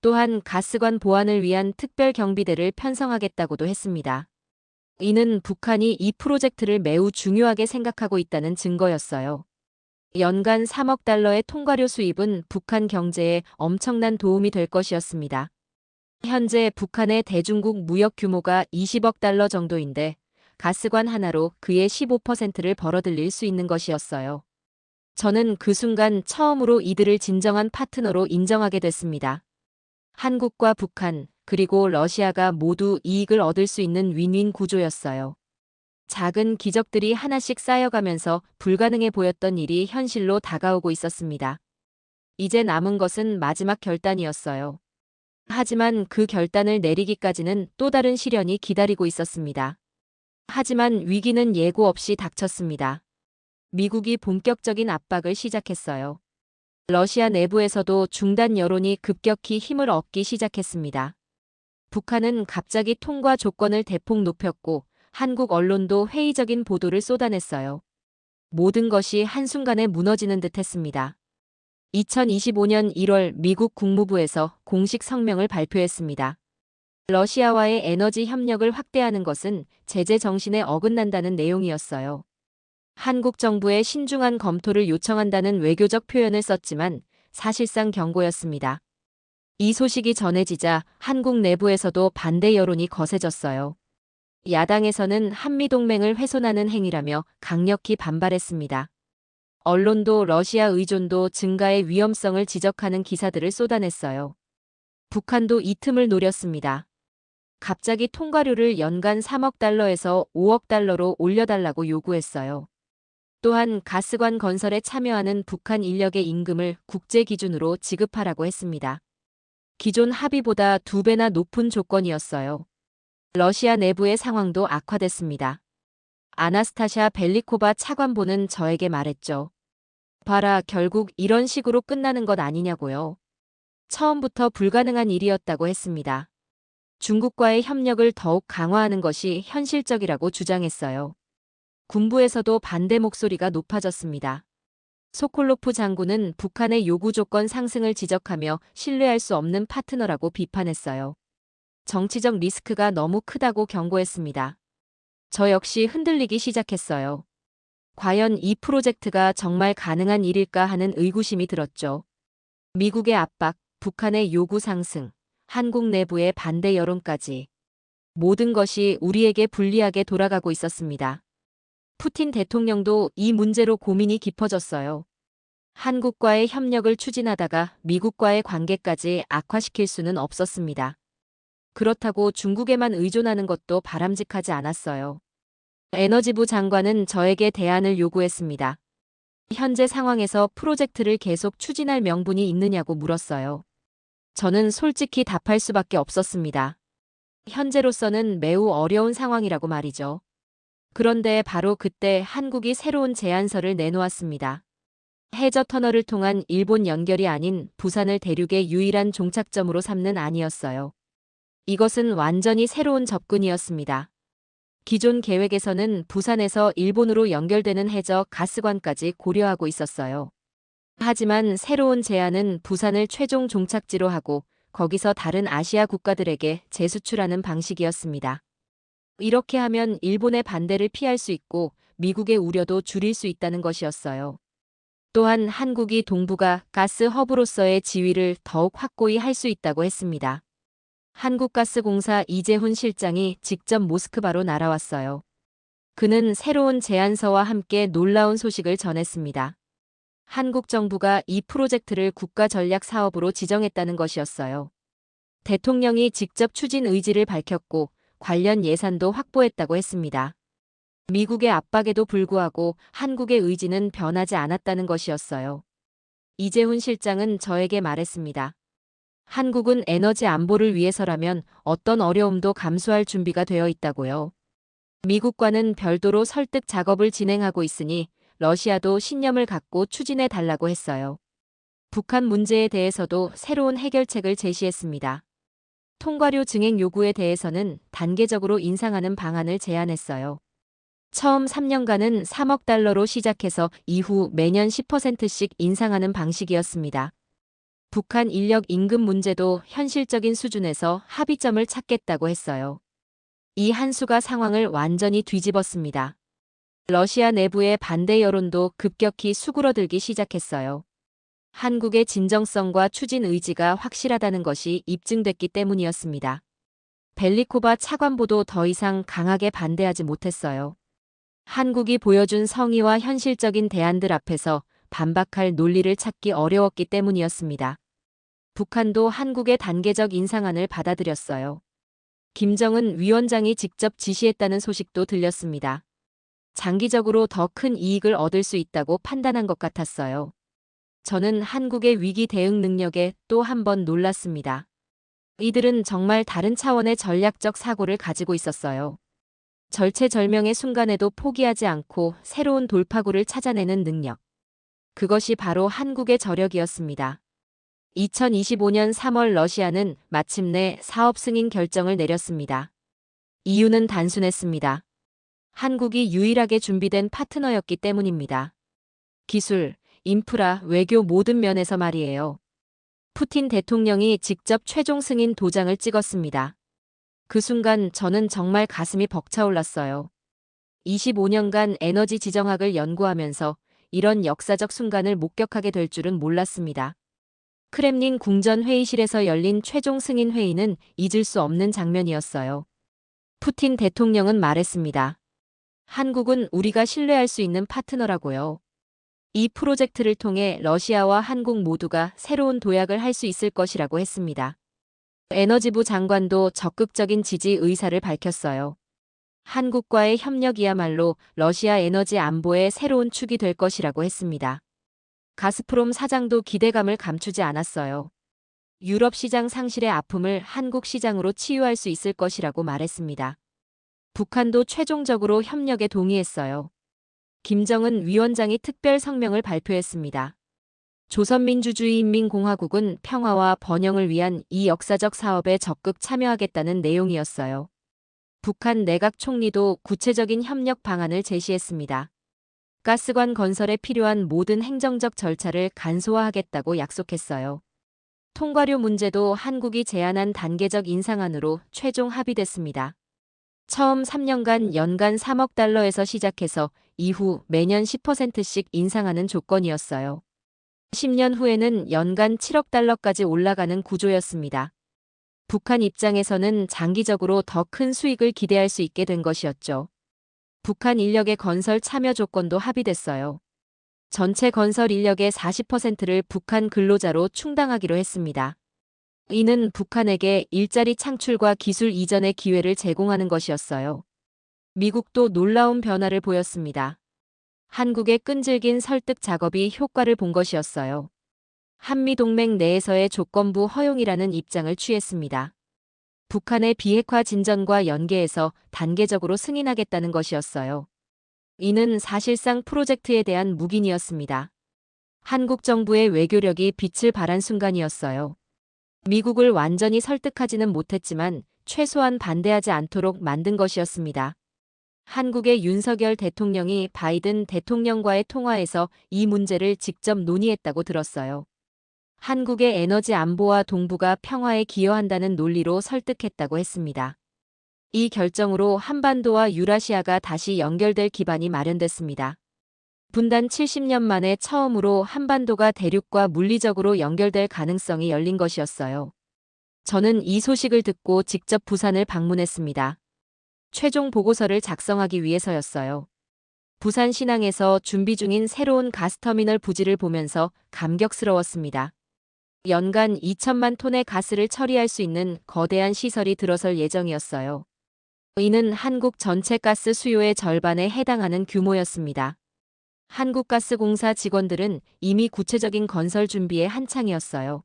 또한 가스관 보안을 위한 특별 경비대를 편성하겠다고도 했습니다. 이는 북한이 이 프로젝트를 매우 중요하게 생각하고 있다는 증거였어요. 연간 3억 달러의 통과료 수입은 북한 경제에 엄청난 도움이 될 것이었습니다. 현재 북한의 대중국 무역 규모가 20억 달러 정도인데 가스관 하나로 그의 15%를 벌어들일 수 있는 것이었어요. 저는 그 순간 처음으로 이들을 진정한 파트너로 인정하게 됐습니다. 한국과 북한, 그리고 러시아가 모두 이익을 얻을 수 있는 윈윈 구조였어요. 작은 기적들이 하나씩 쌓여가면서 불가능해 보였던 일이 현실로 다가오고 있었습니다. 이제 남은 것은 마지막 결단이었어요. 하지만 그 결단을 내리기까지는 또 다른 시련이 기다리고 있었습니다. 하지만 위기는 예고 없이 닥쳤습니다. 미국이 본격적인 압박을 시작했어요. 러시아 내부에서도 중단 여론이 급격히 힘을 얻기 시작했습니다. 북한은 갑자기 통과 조건을 대폭 높였고 한국 언론도 회의적인 보도를 쏟아냈어요. 모든 것이 한순간에 무너지는 듯했습니다. 2025년 1월 미국 국무부에서 공식 성명을 발표했습니다. 러시아와의 에너지 협력을 확대하는 것은 제재 정신에 어긋난다는 내용이었어요. 한국 정부의 신중한 검토를 요청한다는 외교적 표현을 썼지만 사실상 경고였습니다. 이 소식이 전해지자 한국 내부에서도 반대 여론이 거세졌어요. 야당에서는 한미동맹을 훼손하는 행위라며 강력히 반발했습니다. 언론도 러시아 의존도 증가의 위험성을 지적하는 기사들을 쏟아냈어요. 북한도 이 틈을 노렸습니다. 갑자기 통과료를 연간 3억 달러에서 5억 달러로 올려달라고 요구했어요. 또한 가스관 건설에 참여하는 북한 인력의 임금을 국제 기준으로 지급하라고 했습니다. 기존 합의보다 2배나 높은 조건이었어요. 러시아 내부의 상황도 악화됐습니다. 아나스타샤 벨리코바 차관보는 저에게 말했죠. 봐라, 결국 이런 식으로 끝나는 것 아니냐고요. 처음부터 불가능한 일이었다고 했습니다. 중국과의 협력을 더욱 강화하는 것이 현실적이라고 주장했어요. 군부에서도 반대 목소리가 높아졌습니다. 소콜로프 장군은 북한의 요구 조건 상승을 지적하며 신뢰할 수 없는 파트너라고 비판했어요. 정치적 리스크가 너무 크다고 경고했습니다. 저 역시 흔들리기 시작했어요. 과연 이 프로젝트가 정말 가능한 일일까 하는 의구심이 들었죠. 미국의 압박, 북한의 요구 상승, 한국 내부의 반대 여론까지. 모든 것이 우리에게 불리하게 돌아가고 있었습니다. 푸틴 대통령도 이 문제로 고민이 깊어졌어요. 한국과의 협력을 추진하다가 미국과의 관계까지 악화시킬 수는 없었습니다. 그렇다고 중국에만 의존하는 것도 바람직하지 않았어요. 에너지부 장관은 저에게 대안을 요구했습니다. 현재 상황에서 프로젝트를 계속 추진할 명분이 있느냐고 물었어요. 저는 솔직히 답할 수밖에 없었습니다. 현재로서는 매우 어려운 상황이라고 말이죠. 그런데 바로 그때 한국이 새로운 제안서를 내놓았습니다. 해저 터널을 통한 일본 연결이 아닌 부산을 대륙의 유일한 종착점으로 삼는 안이었어요. 이것은 완전히 새로운 접근이었습니다. 기존 계획에서는 부산에서 일본으로 연결되는 해저 가스관까지 고려하고 있었어요. 하지만 새로운 제안은 부산을 최종 종착지로 하고 거기서 다른 아시아 국가들에게 재수출하는 방식이었습니다. 이렇게 하면 일본의 반대를 피할 수 있고 미국의 우려도 줄일 수 있다는 것이었어요. 또한 한국이 동북아 가스 허브로서의 지위를 더욱 확고히 할 수 있다고 했습니다. 한국가스공사 이재훈 실장이 직접 모스크바로 날아왔어요. 그는 새로운 제안서와 함께 놀라운 소식을 전했습니다. 한국 정부가 이 프로젝트를 국가 전략 사업으로 지정했다는 것이었어요. 대통령이 직접 추진 의지를 밝혔고 관련 예산도 확보했다고 했습니다. 미국의 압박에도 불구하고 한국의 의지는 변하지 않았다는 것이었어요. 이재훈 실장은 저에게 말했습니다. 한국은 에너지 안보를 위해서라면 어떤 어려움도 감수할 준비가 되어 있다고요. 미국과는 별도로 설득 작업을 진행하고 있으니 러시아도 신념을 갖고 추진해 달라고 했어요. 북한 문제에 대해서도 새로운 해결책을 제시했습니다. 통과료 증액 요구에 대해서는 단계적으로 인상하는 방안을 제안했어요. 처음 3년간은 3억 달러로 시작해서 이후 매년 10%씩 인상하는 방식이었습니다. 북한 인력 임금 문제도 현실적인 수준에서 합의점을 찾겠다고 했어요. 이 한 수가 상황을 완전히 뒤집었습니다. 러시아 내부의 반대 여론도 급격히 수그러들기 시작했어요. 한국의 진정성과 추진 의지가 확실하다는 것이 입증됐기 때문이었습니다. 벨리코바 차관보도 더 이상 강하게 반대하지 못했어요. 한국이 보여준 성의와 현실적인 대안들 앞에서 반박할 논리를 찾기 어려웠기 때문이었습니다. 북한도 한국의 단계적 인상안을 받아들였어요. 김정은 위원장이 직접 지시했다는 소식도 들렸습니다. 장기적으로 더 큰 이익을 얻을 수 있다고 판단한 것 같았어요. 저는 한국의 위기 대응 능력에 또 한 번 놀랐습니다. 이들은 정말 다른 차원의 전략적 사고를 가지고 있었어요. 절체절명의 순간에도 포기하지 않고 새로운 돌파구를 찾아내는 능력. 그것이 바로 한국의 저력이었습니다. 2025년 3월 러시아는 마침내 사업 승인 결정을 내렸습니다. 이유는 단순했습니다. 한국이 유일하게 준비된 파트너였기 때문입니다. 기술, 인프라, 외교 모든 면에서 말이에요. 푸틴 대통령이 직접 최종 승인 도장을 찍었습니다. 그 순간 저는 정말 가슴이 벅차올랐어요. 25년간 에너지 지정학을 연구하면서 이런 역사적 순간을 목격하게 될 줄은 몰랐습니다. 크렘린 궁전 회의실에서 열린 최종 승인 회의는 잊을 수 없는 장면이었어요. 푸틴 대통령은 말했습니다. 한국은 우리가 신뢰할 수 있는 파트너라고요. 이 프로젝트를 통해 러시아와 한국 모두가 새로운 도약을 할 수 있을 것이라고 했습니다. 에너지부 장관도 적극적인 지지 의사를 밝혔어요. 한국과의 협력이야말로 러시아 에너지 안보의 새로운 축이 될 것이라고 했습니다. 가스프롬 사장도 기대감을 감추지 않았어요. 유럽 시장 상실의 아픔을 한국 시장으로 치유할 수 있을 것이라고 말했습니다. 북한도 최종적으로 협력에 동의했어요. 김정은 위원장이 특별 성명을 발표했습니다. 조선민주주의인민공화국은 평화와 번영을 위한 이 역사적 사업에 적극 참여하겠다는 내용이었어요. 북한 내각 총리도 구체적인 협력 방안을 제시했습니다. 가스관 건설에 필요한 모든 행정적 절차를 간소화하겠다고 약속했어요. 통과료 문제도 한국이 제안한 단계적 인상안으로 최종 합의됐습니다. 처음 3년간 연간 3억 달러에서 시작해서 이후 매년 10%씩 인상하는 조건이었어요. 10년 후에는 연간 7억 달러까지 올라가는 구조였습니다. 북한 입장에서는 장기적으로 더 큰 수익을 기대할 수 있게 된 것이었죠. 북한 인력의 건설 참여 조건도 합의됐어요. 전체 건설 인력의 40%를 북한 근로자로 충당하기로 했습니다. 이는 북한에게 일자리 창출과 기술 이전의 기회를 제공하는 것이었어요. 미국도 놀라운 변화를 보였습니다. 한국의 끈질긴 설득 작업이 효과를 본 것이었어요. 한미동맹 내에서의 조건부 허용이라는 입장을 취했습니다. 북한의 비핵화 진전과 연계해서 단계적으로 승인하겠다는 것이었어요. 이는 사실상 프로젝트에 대한 묵인이었습니다. 한국 정부의 외교력이 빛을 발한 순간이었어요. 미국을 완전히 설득하지는 못했지만 최소한 반대하지 않도록 만든 것이었습니다. 한국의 윤석열 대통령이 바이든 대통령과의 통화에서 이 문제를 직접 논의했다고 들었어요. 한국의 에너지 안보와 동북아 평화에 기여한다는 논리로 설득했다고 했습니다. 이 결정으로 한반도와 유라시아가 다시 연결될 기반이 마련됐습니다. 분단 70년 만에 처음으로 한반도가 대륙과 물리적으로 연결될 가능성이 열린 것이었어요. 저는 이 소식을 듣고 직접 부산을 방문했습니다. 최종 보고서를 작성하기 위해서였어요. 부산 신항에서 준비 중인 새로운 가스터미널 부지를 보면서 감격스러웠습니다. 연간 2천만 톤의 가스를 처리할 수 있는 거대한 시설이 들어설 예정이었어요. 이는 한국 전체 가스 수요의 절반에 해당하는 규모였습니다. 한국가스공사 직원들은 이미 구체적인 건설 준비에 한창이었어요.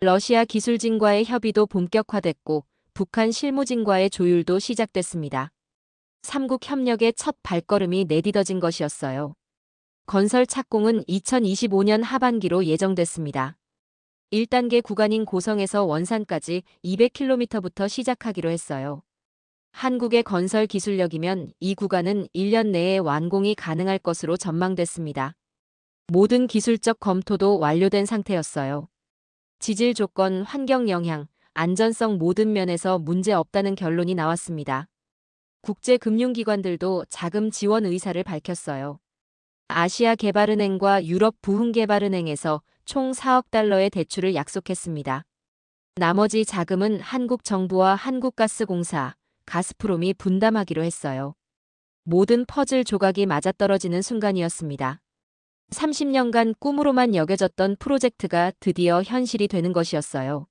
러시아 기술진과의 협의도 본격화됐고 북한 실무진과의 조율도 시작됐습니다. 삼국 협력의 첫 발걸음이 내딛어진 것이었어요. 건설 착공은 2025년 하반기로 예정됐습니다. 1단계 구간인 고성에서 원산까지 200km부터 시작하기로 했어요. 한국의 건설 기술력이면 이 구간은 1년 내에 완공이 가능할 것으로 전망됐습니다. 모든 기술적 검토도 완료된 상태였어요. 지질 조건, 환경 영향, 안전성 모든 면에서 문제 없다는 결론이 나왔습니다. 국제금융기관들도 자금 지원 의사를 밝혔어요. 아시아개발은행과 유럽 부흥개발은행에서 총 4억 달러의 대출을 약속했습니다. 나머지 자금은 한국 정부와 한국가스공사, 가스프롬이 분담하기로 했어요. 모든 퍼즐 조각이 맞아떨어지는 순간이었습니다. 30년간 꿈으로만 여겨졌던 프로젝트가 드디어 현실이 되는 것이었어요.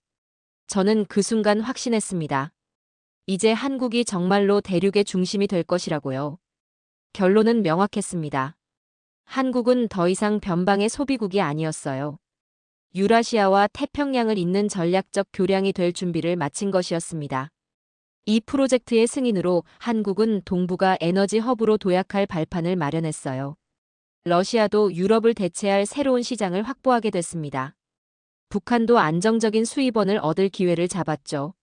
저는 그 순간 확신했습니다. 이제 한국이 정말로 대륙의 중심이 될 것이라고요. 결론은 명확했습니다. 한국은 더 이상 변방의 소비국이 아니었어요. 유라시아와 태평양을 잇는 전략적 교량이 될 준비를 마친 것이었습니다. 이 프로젝트의 승인으로 한국은 동북아 에너지 허브로 도약할 발판을 마련했어요. 러시아도 유럽을 대체할 새로운 시장을 확보하게 됐습니다. 북한도 안정적인 수입원을 얻을 기회를 잡았죠.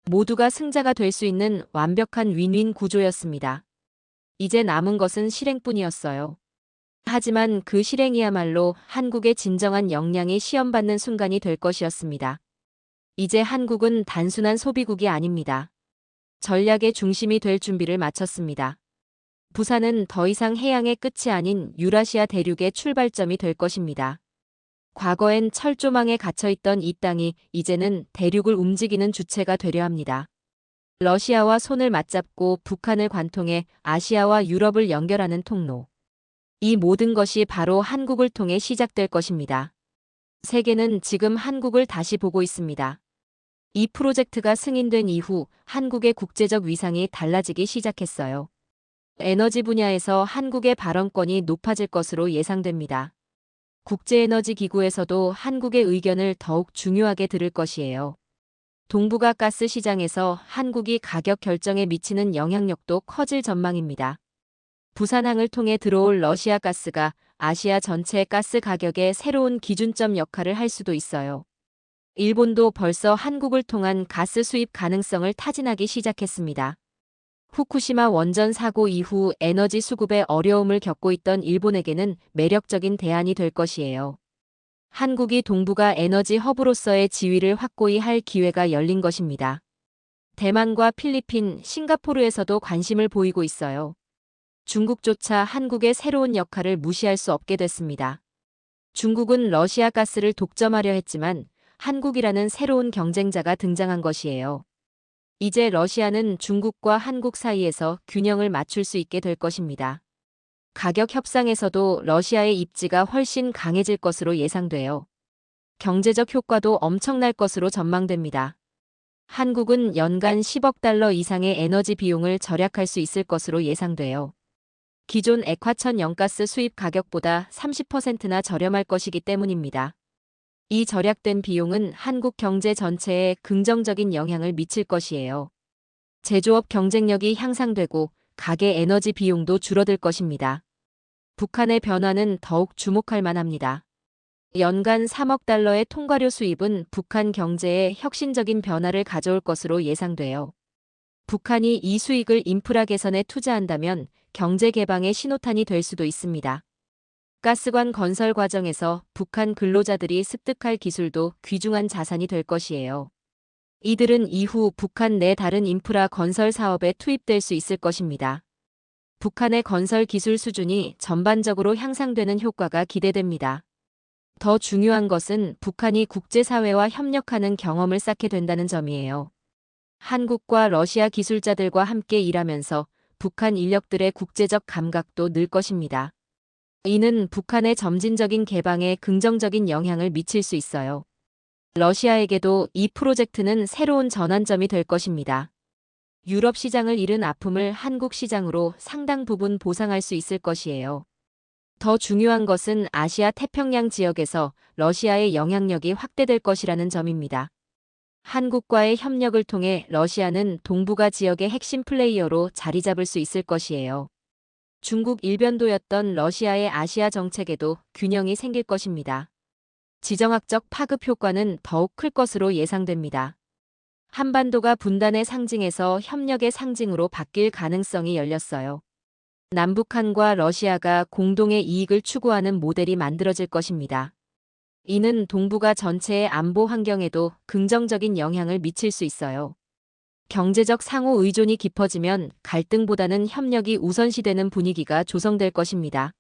모두가 승자가 될 수 있는 완벽한 윈윈 구조였습니다. 이제 남은 것은 실행뿐이었어요. 하지만 그 실행이야말로 한국의 진정한 역량이 시험받는 순간이 될 것이었습니다. 이제 한국은 단순한 소비국이 아닙니다. 전략의 중심이 될 준비를 마쳤습니다. 부산은 더 이상 해양의 끝이 아닌 유라시아 대륙의 출발점이 될 것입니다. 과거엔 철조망에 갇혀있던 이 땅이 이제는 대륙을 움직이는 주체가 되려 합니다. 러시아와 손을 맞잡고 북한을 관통해 아시아와 유럽을 연결하는 통로. 이 모든 것이 바로 한국을 통해 시작될 것입니다. 세계는 지금 한국을 다시 보고 있습니다. 이 프로젝트가 승인된 이후 한국의 국제적 위상이 달라지기 시작했어요. 에너지 분야에서 한국의 발언권이 높아질 것으로 예상됩니다. 국제에너지기구에서도 한국의 의견을 더욱 중요하게 들을 것이에요. 동북아 가스 시장에서 한국이 가격 결정에 미치는 영향력도 커질 전망입니다. 부산항을 통해 들어올 러시아 가스가 아시아 전체 가스 가격의 새로운 기준점 역할을 할 수도 있어요. 일본도 벌써 한국을 통한 가스 수입 가능성을 타진하기 시작했습니다. 후쿠시마 원전 사고 이후 에너지 수급에 어려움을 겪고 있던 일본에게는 매력적인 대안이 될 것이에요. 한국이 동북아 에너지 허브로서의 지위를 확고히 할 기회가 열린 것입니다. 대만과 필리핀, 싱가포르에서도 관심을 보이고 있어요. 중국조차 한국의 새로운 역할을 무시할 수 없게 됐습니다. 중국은 러시아 가스를 독점하려 했지만 한국이라는 새로운 경쟁자가 등장한 것이에요. 이제 러시아는 중국과 한국 사이에서 균형을 맞출 수 있게 될 것입니다. 가격 협상에서도 러시아의 입지가 훨씬 강해질 것으로 예상돼요. 경제적 효과도 엄청날 것으로 전망됩니다. 한국은 연간 10억 달러 이상의 에너지 비용을 절약할 수 있을 것으로 예상돼요. 기존 액화천 연가스 수입 가격보다 30%나 저렴할 것이기 때문입니다. 이 절약된 비용은 한국 경제 전체에 긍정적인 영향을 미칠 것이에요. 제조업 경쟁력이 향상되고 가계 에너지 비용도 줄어들 것입니다. 북한의 변화는 더욱 주목할 만합니다. 연간 3억 달러의 통과료 수입은 북한 경제에 혁신적인 변화를 가져올 것으로 예상돼요. 북한이 이 수익을 인프라 개선에 투자한다면 경제 개방의 신호탄이 될 수도 있습니다. 가스관 건설 과정에서 북한 근로자들이 습득할 기술도 귀중한 자산이 될 것이에요. 이들은 이후 북한 내 다른 인프라 건설 사업에 투입될 수 있을 것입니다. 북한의 건설 기술 수준이 전반적으로 향상되는 효과가 기대됩니다. 더 중요한 것은 북한이 국제사회와 협력하는 경험을 쌓게 된다는 점이에요. 한국과 러시아 기술자들과 함께 일하면서 북한 인력들의 국제적 감각도 늘 것입니다. 이는 북한의 점진적인 개방에 긍정적인 영향을 미칠 수 있어요. 러시아에게도 이 프로젝트는 새로운 전환점이 될 것입니다. 유럽 시장을 잃은 아픔을 한국 시장으로 상당 부분 보상할 수 있을 것이에요. 더 중요한 것은 아시아 태평양 지역에서 러시아의 영향력이 확대될 것이라는 점입니다. 한국과의 협력을 통해 러시아는 동북아 지역의 핵심 플레이어로 자리 잡을 수 있을 것이에요. 중국 일변도였던 러시아의 아시아 정책에도 균형이 생길 것입니다. 지정학적 파급 효과는 더욱 클 것으로 예상됩니다. 한반도가 분단의 상징에서 협력의 상징으로 바뀔 가능성이 열렸어요. 남북한과 러시아가 공동의 이익을 추구하는 모델이 만들어질 것입니다. 이는 동북아 전체의 안보 환경에도 긍정적인 영향을 미칠 수 있어요. 경제적 상호 의존이 깊어지면 갈등보다는 협력이 우선시되는 분위기가 조성될 것입니다.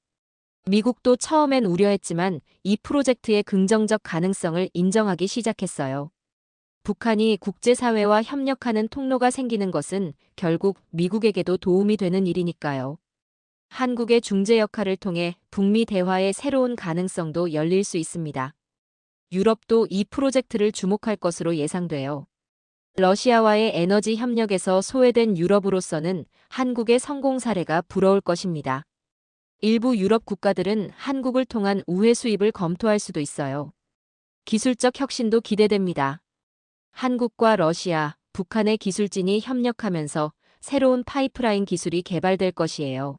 미국도 처음엔 우려했지만 이 프로젝트의 긍정적 가능성을 인정하기 시작했어요. 북한이 국제사회와 협력하는 통로가 생기는 것은 결국 미국에게도 도움이 되는 일이니까요. 한국의 중재 역할을 통해 북미 대화의 새로운 가능성도 열릴 수 있습니다. 유럽도 이 프로젝트를 주목할 것으로 예상돼요. 러시아와의 에너지 협력에서 소외된 유럽으로서는 한국의 성공 사례가 부러울 것입니다. 일부 유럽 국가들은 한국을 통한 우회 수입을 검토할 수도 있어요. 기술적 혁신도 기대됩니다. 한국과 러시아, 북한의 기술진이 협력하면서 새로운 파이프라인 기술이 개발될 것이에요.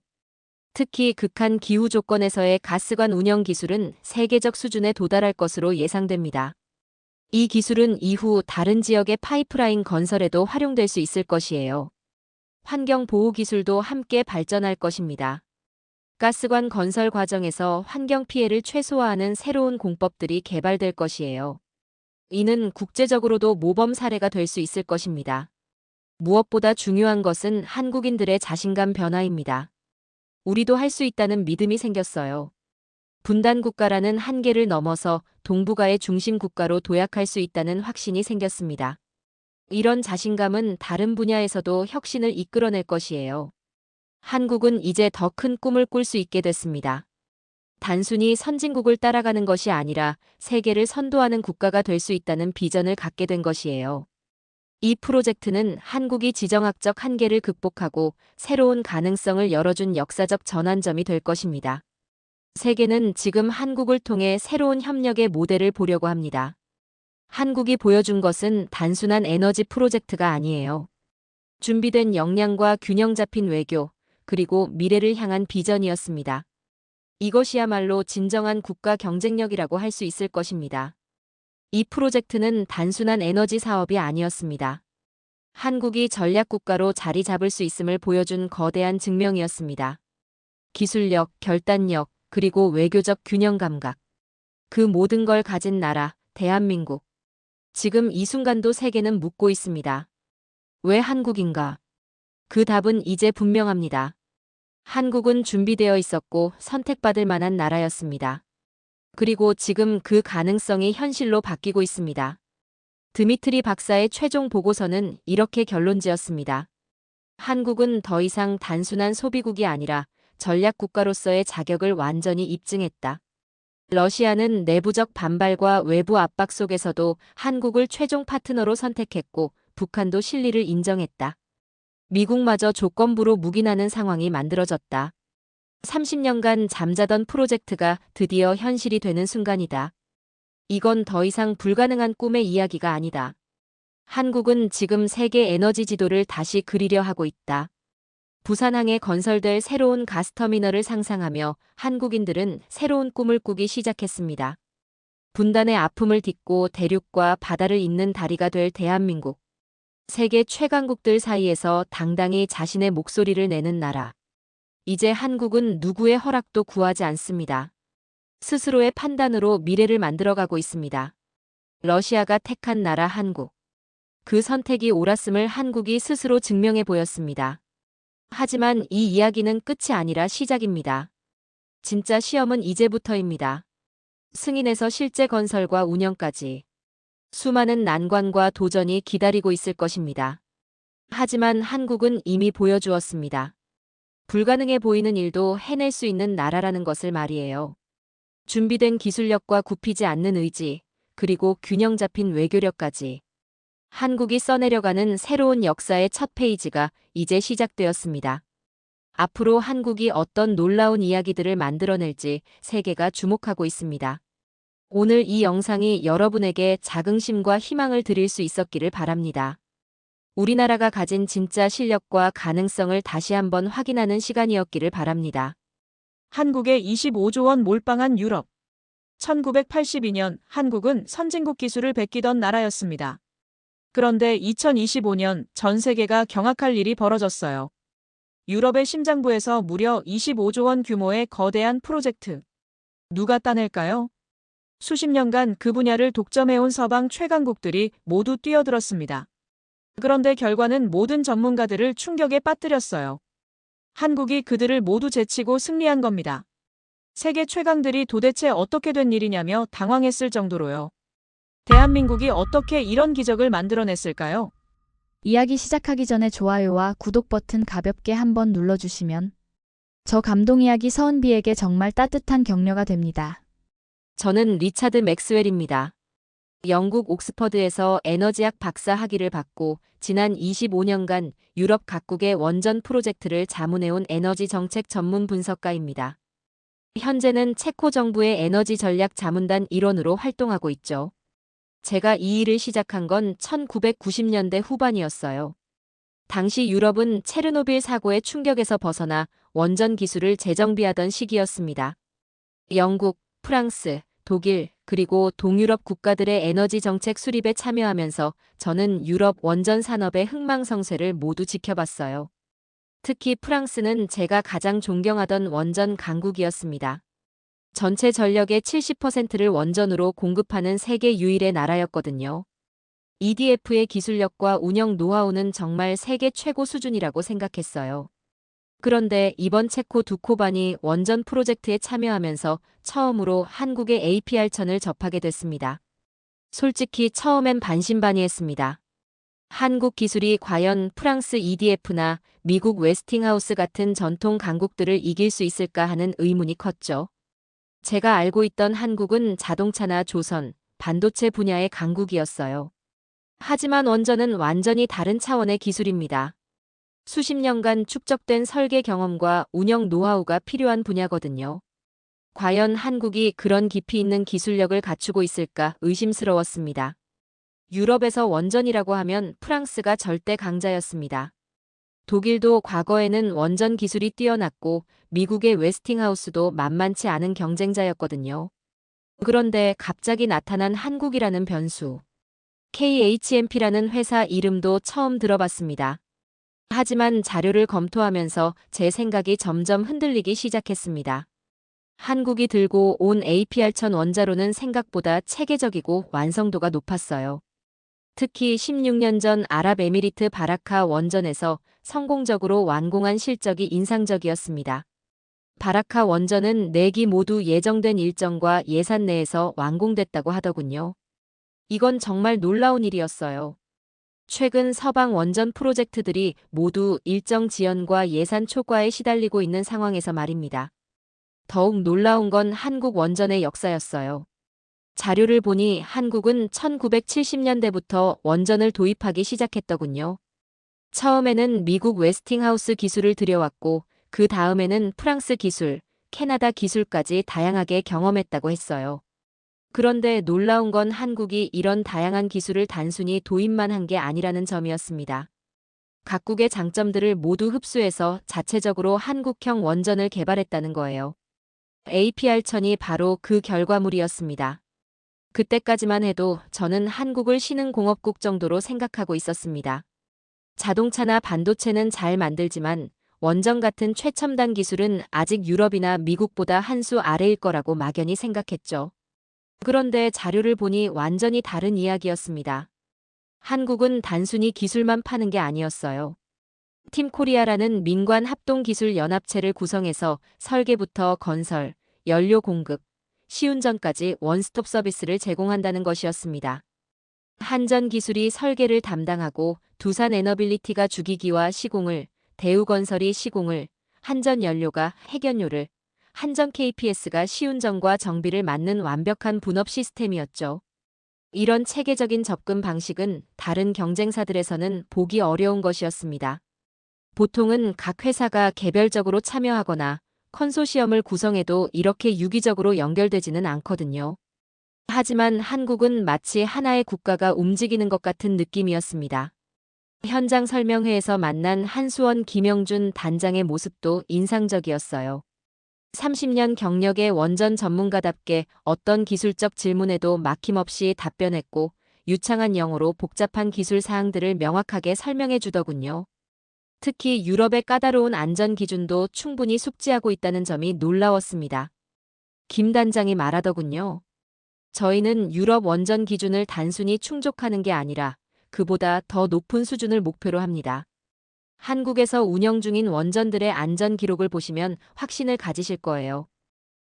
특히 극한 기후 조건에서의 가스관 운영 기술은 세계적 수준에 도달할 것으로 예상됩니다. 이 기술은 이후 다른 지역의 파이프라인 건설에도 활용될 수 있을 것이에요. 환경 보호 기술도 함께 발전할 것입니다. 가스관 건설 과정에서 환경 피해를 최소화하는 새로운 공법들이 개발될 것이에요. 이는 국제적으로도 모범 사례가 될 수 있을 것입니다. 무엇보다 중요한 것은 한국인들의 자신감 변화입니다. 우리도 할 수 있다는 믿음이 생겼어요. 분단 국가라는 한계를 넘어서 동북아의 중심 국가로 도약할 수 있다는 확신이 생겼습니다. 이런 자신감은 다른 분야에서도 혁신을 이끌어낼 것이에요. 한국은 이제 더 큰 꿈을 꿀 수 있게 됐습니다. 단순히 선진국을 따라가는 것이 아니라 세계를 선도하는 국가가 될 수 있다는 비전을 갖게 된 것이에요. 이 프로젝트는 한국이 지정학적 한계를 극복하고 새로운 가능성을 열어준 역사적 전환점이 될 것입니다. 세계는 지금 한국을 통해 새로운 협력의 모델을 보려고 합니다. 한국이 보여준 것은 단순한 에너지 프로젝트가 아니에요. 준비된 역량과 균형 잡힌 외교, 그리고 미래를 향한 비전이었습니다. 이것이야말로 진정한 국가 경쟁력이라고 할 수 있을 것입니다. 이 프로젝트는 단순한 에너지 사업이 아니었습니다. 한국이 전략국가로 자리 잡을 수 있음을 보여준 거대한 증명이었습니다. 기술력, 결단력, 그리고 외교적 균형 감각. 그 모든 걸 가진 나라, 대한민국. 지금 이 순간도 세계는 묻고 있습니다. 왜 한국인가? 그 답은 이제 분명합니다. 한국은 준비되어 있었고 선택받을 만한 나라였습니다. 그리고 지금 그 가능성이 현실로 바뀌고 있습니다. 드미트리 박사의 최종 보고서는 이렇게 결론지었습니다. 한국은 더 이상 단순한 소비국이 아니라 전략 국가로서의 자격을 완전히 입증했다. 러시아는 내부적 반발과 외부 압박 속에서도 한국을 최종 파트너로 선택했고 북한도 실리를 인정했다. 미국마저 조건부로 묵인하는 상황이 만들어졌다. 30년간 잠자던 프로젝트가 드디어 현실이 되는 순간이다. 이건 더 이상 불가능한 꿈의 이야기가 아니다. 한국은 지금 세계 에너지 지도를 다시 그리려 하고 있다. 부산항에 건설될 새로운 가스터미널을 상상하며 한국인들은 새로운 꿈을 꾸기 시작했습니다. 분단의 아픔을 딛고 대륙과 바다를 잇는 다리가 될 대한민국. 세계 최강국들 사이에서 당당히 자신의 목소리를 내는 나라. 이제 한국은 누구의 허락도 구하지 않습니다. 스스로의 판단으로 미래를 만들어가고 있습니다. 러시아가 택한 나라 한국. 그 선택이 옳았음을 한국이 스스로 증명해 보였습니다. 하지만 이 이야기는 끝이 아니라 시작입니다. 진짜 시험은 이제부터입니다. 승인에서 실제 건설과 운영까지. 수많은 난관과 도전이 기다리고 있을 것입니다. 하지만 한국은 이미 보여주었습니다. 불가능해 보이는 일도 해낼 수 있는 나라라는 것을 말이에요. 준비된 기술력과 굽히지 않는 의지, 그리고 균형 잡힌 외교력까지. 한국이 써내려가는 새로운 역사의 첫 페이지가 이제 시작되었습니다. 앞으로 한국이 어떤 놀라운 이야기들을 만들어낼지 세계가 주목하고 있습니다. 오늘 이 영상이 여러분에게 자긍심과 희망을 드릴 수 있었기를 바랍니다. 우리나라가 가진 진짜 실력과 가능성을 다시 한번 확인하는 시간이었기를 바랍니다. 한국의 25조 원 몰빵한 유럽. 1982년 한국은 선진국 기술을 베끼던 나라였습니다. 그런데 2025년 전 세계가 경악할 일이 벌어졌어요. 유럽의 심장부에서 무려 25조 원 규모의 거대한 프로젝트. 누가 따낼까요? 수십 년간 그 분야를 독점해온 서방 최강국들이 모두 뛰어들었습니다. 그런데 결과는 모든 전문가들을 충격에 빠뜨렸어요. 한국이 그들을 모두 제치고 승리한 겁니다. 세계 최강들이 도대체 어떻게 된 일이냐며 당황했을 정도로요. 대한민국이 어떻게 이런 기적을 만들어냈을까요? 이야기 시작하기 전에 좋아요와 구독 버튼 가볍게 한번 눌러주시면 저 감동 이야기 서은비에게 정말 따뜻한 격려가 됩니다. 저는 리차드 맥스웰입니다. 영국 옥스퍼드에서 에너지학 박사 학위를 받고 지난 25년간 유럽 각국의 원전 프로젝트를 자문해온 에너지 정책 전문 분석가입니다. 현재는 체코 정부의 에너지 전략 자문단 일원으로 활동하고 있죠. 제가 이 일을 시작한 건 1990년대 후반이었어요. 당시 유럽은 체르노빌 사고의 충격에서 벗어나 원전 기술을 재정비하던 시기였습니다. 영국, 프랑스, 독일, 그리고 동유럽 국가들의 에너지 정책 수립에 참여하면서 저는 유럽 원전 산업의 흥망성쇠를 모두 지켜봤어요. 특히 프랑스는 제가 가장 존경하던 원전 강국이었습니다. 전체 전력의 70%를 원전으로 공급하는 세계 유일의 나라였거든요. EDF의 기술력과 운영 노하우는 정말 세계 최고 수준이라고 생각했어요. 그런데 이번 체코 두코반이 원전 프로젝트에 참여하면서 처음으로 한국의 APR천을 접하게 됐습니다. 솔직히 처음엔 반신반의했습니다. 한국 기술이 과연 프랑스 EDF나 미국 웨스팅하우스 같은 전통 강국들을 이길 수 있을까 하는 의문이 컸죠. 제가 알고 있던 한국은 자동차나 조선, 반도체 분야의 강국이었어요. 하지만 원전은 완전히 다른 차원의 기술입니다. 수십 년간 축적된 설계 경험과 운영 노하우가 필요한 분야거든요. 과연 한국이 그런 깊이 있는 기술력을 갖추고 있을까 의심스러웠습니다. 유럽에서 원전이라고 하면 프랑스가 절대 강자였습니다. 독일도 과거에는 원전 기술이 뛰어났고 미국의 웨스팅하우스도 만만치 않은 경쟁자였거든요. 그런데 갑자기 나타난 한국이라는 변수. KHMP라는 회사 이름도 처음 들어봤습니다. 하지만 자료를 검토하면서 제 생각이 점점 흔들리기 시작했습니다. 한국이 들고 온 APR천 원자로는 생각보다 체계적이고 완성도가 높았어요. 특히 16년 전 아랍에미리트 바라카 원전에서 성공적으로 완공한 실적이 인상적이었습니다. 바라카 원전은 4기 모두 예정된 일정과 예산 내에서 완공됐다고 하더군요. 이건 정말 놀라운 일이었어요. 최근 서방 원전 프로젝트들이 모두 일정 지연과 예산 초과에 시달리고 있는 상황에서 말입니다. 더욱 놀라운 건 한국 원전의 역사였어요. 자료를 보니 한국은 1970년대부터 원전을 도입하기 시작했더군요. 처음에는 미국 웨스팅하우스 기술을 들여왔고 그 다음에는 프랑스 기술, 캐나다 기술까지 다양하게 경험했다고 했어요. 그런데 놀라운 건 한국이 이런 다양한 기술을 단순히 도입만 한 게 아니라는 점이었습니다. 각국의 장점들을 모두 흡수해서 자체적으로 한국형 원전을 개발했다는 거예요. APR-1000이 바로 그 결과물이었습니다. 그때까지만 해도 저는 한국을 신흥공업국 정도로 생각하고 있었습니다. 자동차나 반도체는 잘 만들지만 원전 같은 최첨단 기술은 아직 유럽이나 미국보다 한 수 아래일 거라고 막연히 생각했죠. 그런데 자료를 보니 완전히 다른 이야기였습니다. 한국은 단순히 기술만 파는 게 아니었어요. 팀코리아라는 민관 합동기술연합체를 구성해서 설계부터 건설, 연료 공급, 시운전까지 원스톱 서비스를 제공한다는 것이었습니다. 한전기술이 설계를 담당하고 두산에너빌리티가 주기기와 시공을, 대우건설이 시공을, 한전연료가 핵연료를, 한전 KPS가 시운전과 정비를 맡는 완벽한 분업 시스템이었죠. 이런 체계적인 접근 방식은 다른 경쟁사들에서는 보기 어려운 것이었습니다. 보통은 각 회사가 개별적으로 참여하거나 컨소시엄을 구성해도 이렇게 유기적으로 연결되지는 않거든요. 하지만 한국은 마치 하나의 국가가 움직이는 것 같은 느낌이었습니다. 현장 설명회에서 만난 한수원 김영준 단장의 모습도 인상적이었어요. 30년 경력의 원전 전문가답게 어떤 기술적 질문에도 막힘없이 답변했고 유창한 영어로 복잡한 기술 사항들을 명확하게 설명해 주더군요. 특히 유럽의 까다로운 안전 기준도 충분히 숙지하고 있다는 점이 놀라웠습니다. 김 단장이 말하더군요. 저희는 유럽 원전 기준을 단순히 충족하는 게 아니라 그보다 더 높은 수준을 목표로 합니다. 한국에서 운영 중인 원전들의 안전 기록을 보시면 확신을 가지실 거예요.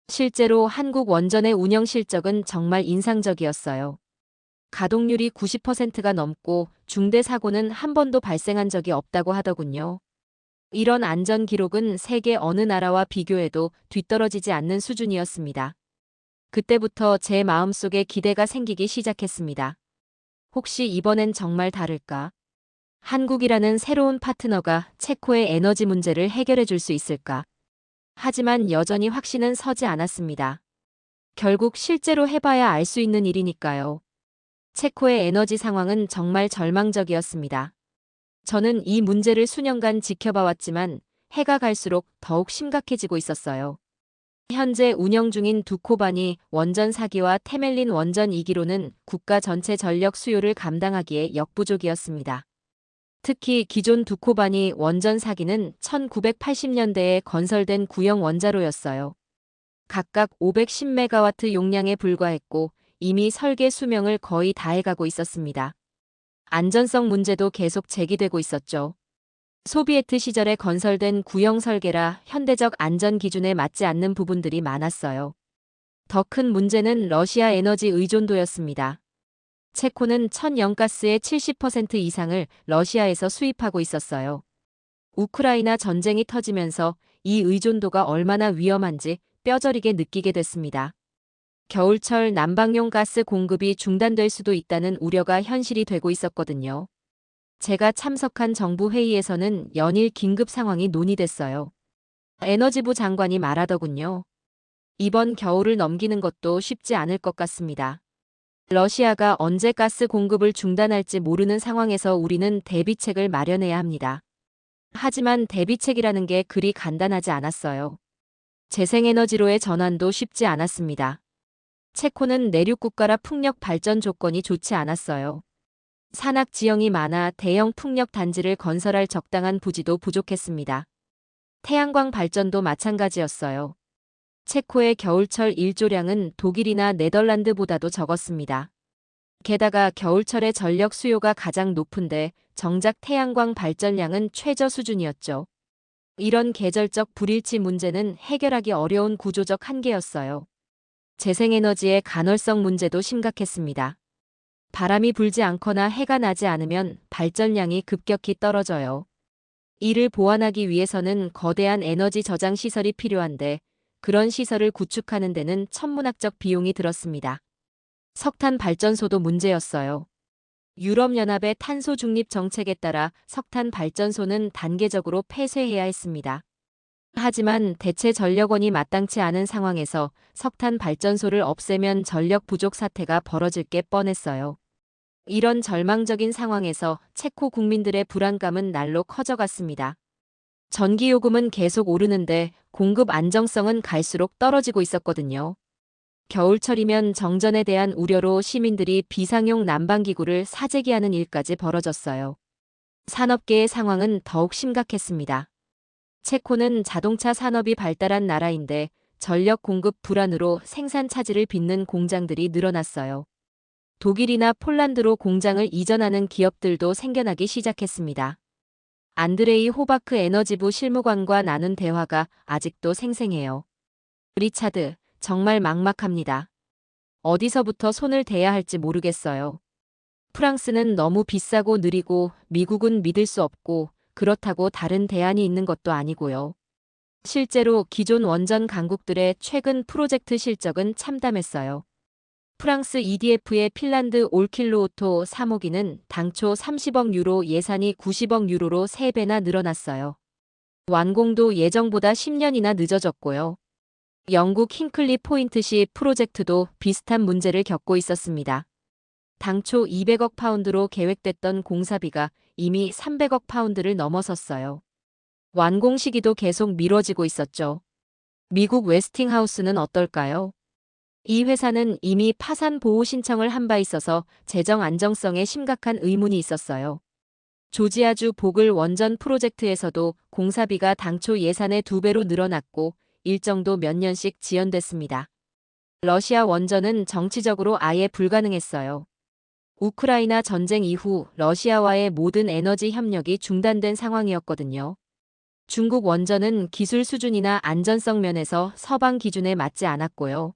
실제로 한국 원전의 운영 실적은 정말 인상적이었어요. 가동률이 90%가 넘고 중대 사고는 한 번도 발생한 적이 없다고 하더군요. 이런 안전 기록은 세계 어느 나라와 비교해도 뒤떨어지지 않는 수준이었습니다. 그때부터 제 마음속에 기대가 생기기 시작했습니다. 혹시 이번엔 정말 다를까? 한국이라는 새로운 파트너가 체코의 에너지 문제를 해결해 줄 수 있을까? 하지만 여전히 확신은 서지 않았습니다. 결국 실제로 해봐야 알 수 있는 일이니까요. 체코의 에너지 상황은 정말 절망적이었습니다. 저는 이 문제를 수년간 지켜봐왔지만 해가 갈수록 더욱 심각해지고 있었어요. 현재 운영 중인 두코바니 원전 4기와 테멜린 원전 2기로는 국가 전체 전력 수요를 감당하기에 역부족이었습니다. 특히 기존 두코바니 원전 4기는 1980년대에 건설된 구형 원자로였어요. 각각 510메가와트 용량에 불과했고 이미 설계 수명을 거의 다해가고 있었습니다. 안전성 문제도 계속 제기되고 있었죠. 소비에트 시절에 건설된 구형 설계라 현대적 안전 기준에 맞지 않는 부분들이 많았어요. 더 큰 문제는 러시아 에너지 의존도였습니다. 체코는 천연가스의 70% 이상을 러시아에서 수입하고 있었어요. 우크라이나 전쟁이 터지면서 이 의존도가 얼마나 위험한지 뼈저리게 느끼게 됐습니다. 겨울철 난방용 가스 공급이 중단될 수도 있다는 우려가 현실이 되고 있었거든요. 제가 참석한 정부 회의에서는 연일 긴급 상황이 논의됐어요. 에너지부 장관이 말하더군요. 이번 겨울을 넘기는 것도 쉽지 않을 것 같습니다. 러시아가 언제 가스 공급을 중단할지 모르는 상황에서 우리는 대비책을 마련해야 합니다. 하지만 대비책이라는 게 그리 간단하지 않았어요. 재생에너지로의 전환도 쉽지 않았습니다. 체코는 내륙 국가라 풍력 발전 조건이 좋지 않았어요. 산악 지형이 많아 대형 풍력 단지를 건설할 적당한 부지도 부족했습니다. 태양광 발전도 마찬가지였어요. 체코의 겨울철 일조량은 독일이나 네덜란드보다도 적었습니다. 게다가 겨울철의 전력 수요가 가장 높은데 정작 태양광 발전량은 최저 수준이었죠. 이런 계절적 불일치 문제는 해결하기 어려운 구조적 한계였어요. 재생에너지의 간헐성 문제도 심각했습니다. 바람이 불지 않거나 해가 나지 않으면 발전량이 급격히 떨어져요. 이를 보완하기 위해서는 거대한 에너지 저장 시설이 필요한데 그런 시설을 구축하는 데는 천문학적 비용이 들었습니다. 석탄 발전소도 문제였어요. 유럽연합의 탄소 중립 정책에 따라 석탄 발전소는 단계적으로 폐쇄해야 했습니다. 하지만 대체 전력원이 마땅치 않은 상황에서 석탄 발전소를 없애면 전력 부족 사태가 벌어질 게 뻔했어요. 이런 절망적인 상황에서 체코 국민들의 불안감은 날로 커져갔습니다. 전기요금은 계속 오르는데 공급 안정성은 갈수록 떨어지고 있었거든요. 겨울철이면 정전에 대한 우려로 시민들이 비상용 난방기구를 사재기하는 일까지 벌어졌어요. 산업계의 상황은 더욱 심각했습니다. 체코는 자동차 산업이 발달한 나라인데 전력 공급 불안으로 생산 차질을 빚는 공장들이 늘어났어요. 독일이나 폴란드로 공장을 이전하는 기업들도 생겨나기 시작했습니다. 안드레이 호바크 에너지부 실무관과 나눈 대화가 아직도 생생해요. 리차드, 정말 막막합니다. 어디서부터 손을 대야 할지 모르겠어요. 프랑스는 너무 비싸고 느리고 미국은 믿을 수 없고 그렇다고 다른 대안이 있는 것도 아니고요. 실제로 기존 원전 강국들의 최근 프로젝트 실적은 참담했어요. 프랑스 EDF의 핀란드 올킬루오토 3호기는 당초 30억 유로 예산이 90억 유로로 3배나 늘어났어요. 완공도 예정보다 10년이나 늦어졌고요. 영국 힌클리 포인트시 프로젝트도 비슷한 문제를 겪고 있었습니다. 당초 200억 파운드로 계획됐던 공사비가 이미 300억 파운드를 넘어섰어요. 완공 시기도 계속 미뤄지고 있었죠. 미국 웨스팅하우스는 어떨까요? 이 회사는 이미 파산 보호 신청을 한 바 있어서 재정 안정성에 심각한 의문이 있었어요. 조지아주 보글 원전 프로젝트에서도 공사비가 당초 예산의 2배로 늘어났고 일정도 몇 년씩 지연됐습니다. 러시아 원전은 정치적으로 아예 불가능했어요. 우크라이나 전쟁 이후 러시아와의 모든 에너지 협력이 중단된 상황이었거든요. 중국 원전은 기술 수준이나 안전성 면에서 서방 기준에 맞지 않았고요.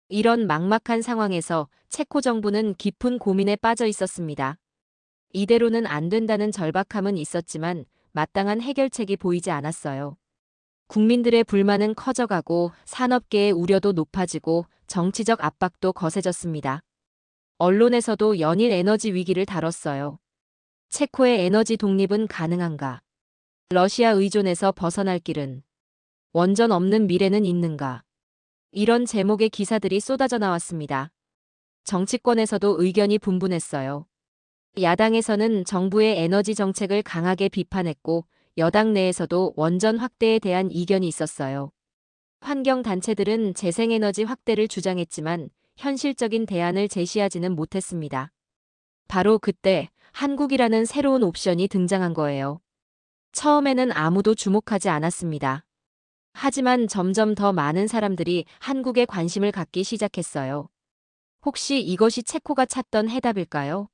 이런 막막한 상황에서 체코 정부는 깊은 고민에 빠져 있었습니다. 이대로는 안 된다는 절박함은 있었지만 마땅한 해결책이 보이지 않았어요. 국민들의 불만은 커져가고 산업계의 우려도 높아지고 정치적 압박도 거세졌습니다. 언론에서도 연일 에너지 위기를 다뤘어요. 체코의 에너지 독립은 가능한가? 러시아 의존에서 벗어날 길은? 원전 없는 미래는 있는가? 이런 제목의 기사들이 쏟아져 나왔습니다. 정치권에서도 의견이 분분했어요. 야당에서는 정부의 에너지 정책을 강하게 비판했고 여당 내에서도 원전 확대에 대한 이견이 있었어요. 환경단체들은 재생에너지 확대를 주장했지만 현실적인 대안을 제시하지는 못했습니다. 바로 그때 한국이라는 새로운 옵션이 등장한 거예요. 처음에는 아무도 주목하지 않았습니다. 하지만 점점 더 많은 사람들이 한국에 관심을 갖기 시작했어요. 혹시 이것이 체코가 찾던 해답일까요?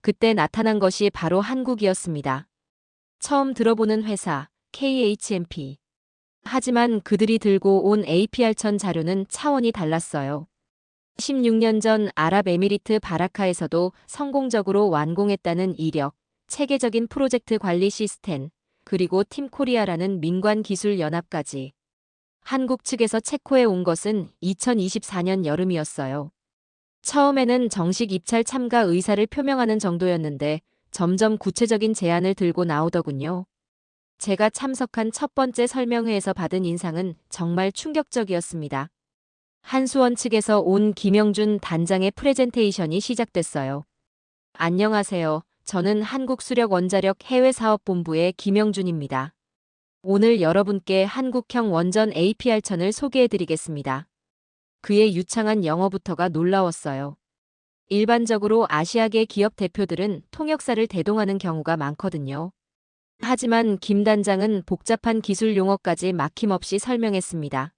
그때 나타난 것이 바로 한국이었습니다. 처음 들어보는 회사, KHNP. 하지만 그들이 들고 온 APR1000 자료는 차원이 달랐어요. 16년 전 아랍에미리트 바라카에서도 성공적으로 완공했다는 이력, 체계적인 프로젝트 관리 시스템, 그리고 팀코리아라는 민관 기술 연합까지. 한국 측에서 체코에 온 것은 2024년 여름이었어요. 처음에는 정식 입찰 참가 의사를 표명하는 정도였는데 점점 구체적인 제안을 들고 나오더군요. 제가 참석한 첫 번째 설명회에서 받은 인상은 정말 충격적이었습니다. 한수원 측에서 온 김영준 단장의 프레젠테이션이 시작됐어요. 안녕하세요. 저는 한국수력원자력 해외사업본부의 김영준입니다. 오늘 여러분께 한국형 원전 APR1000을 소개해드리겠습니다. 그의 유창한 영어부터가 놀라웠어요. 일반적으로 아시아계 기업 대표들은 통역사를 대동하는 경우가 많거든요. 하지만 김 단장은 복잡한 기술 용어까지 막힘없이 설명했습니다.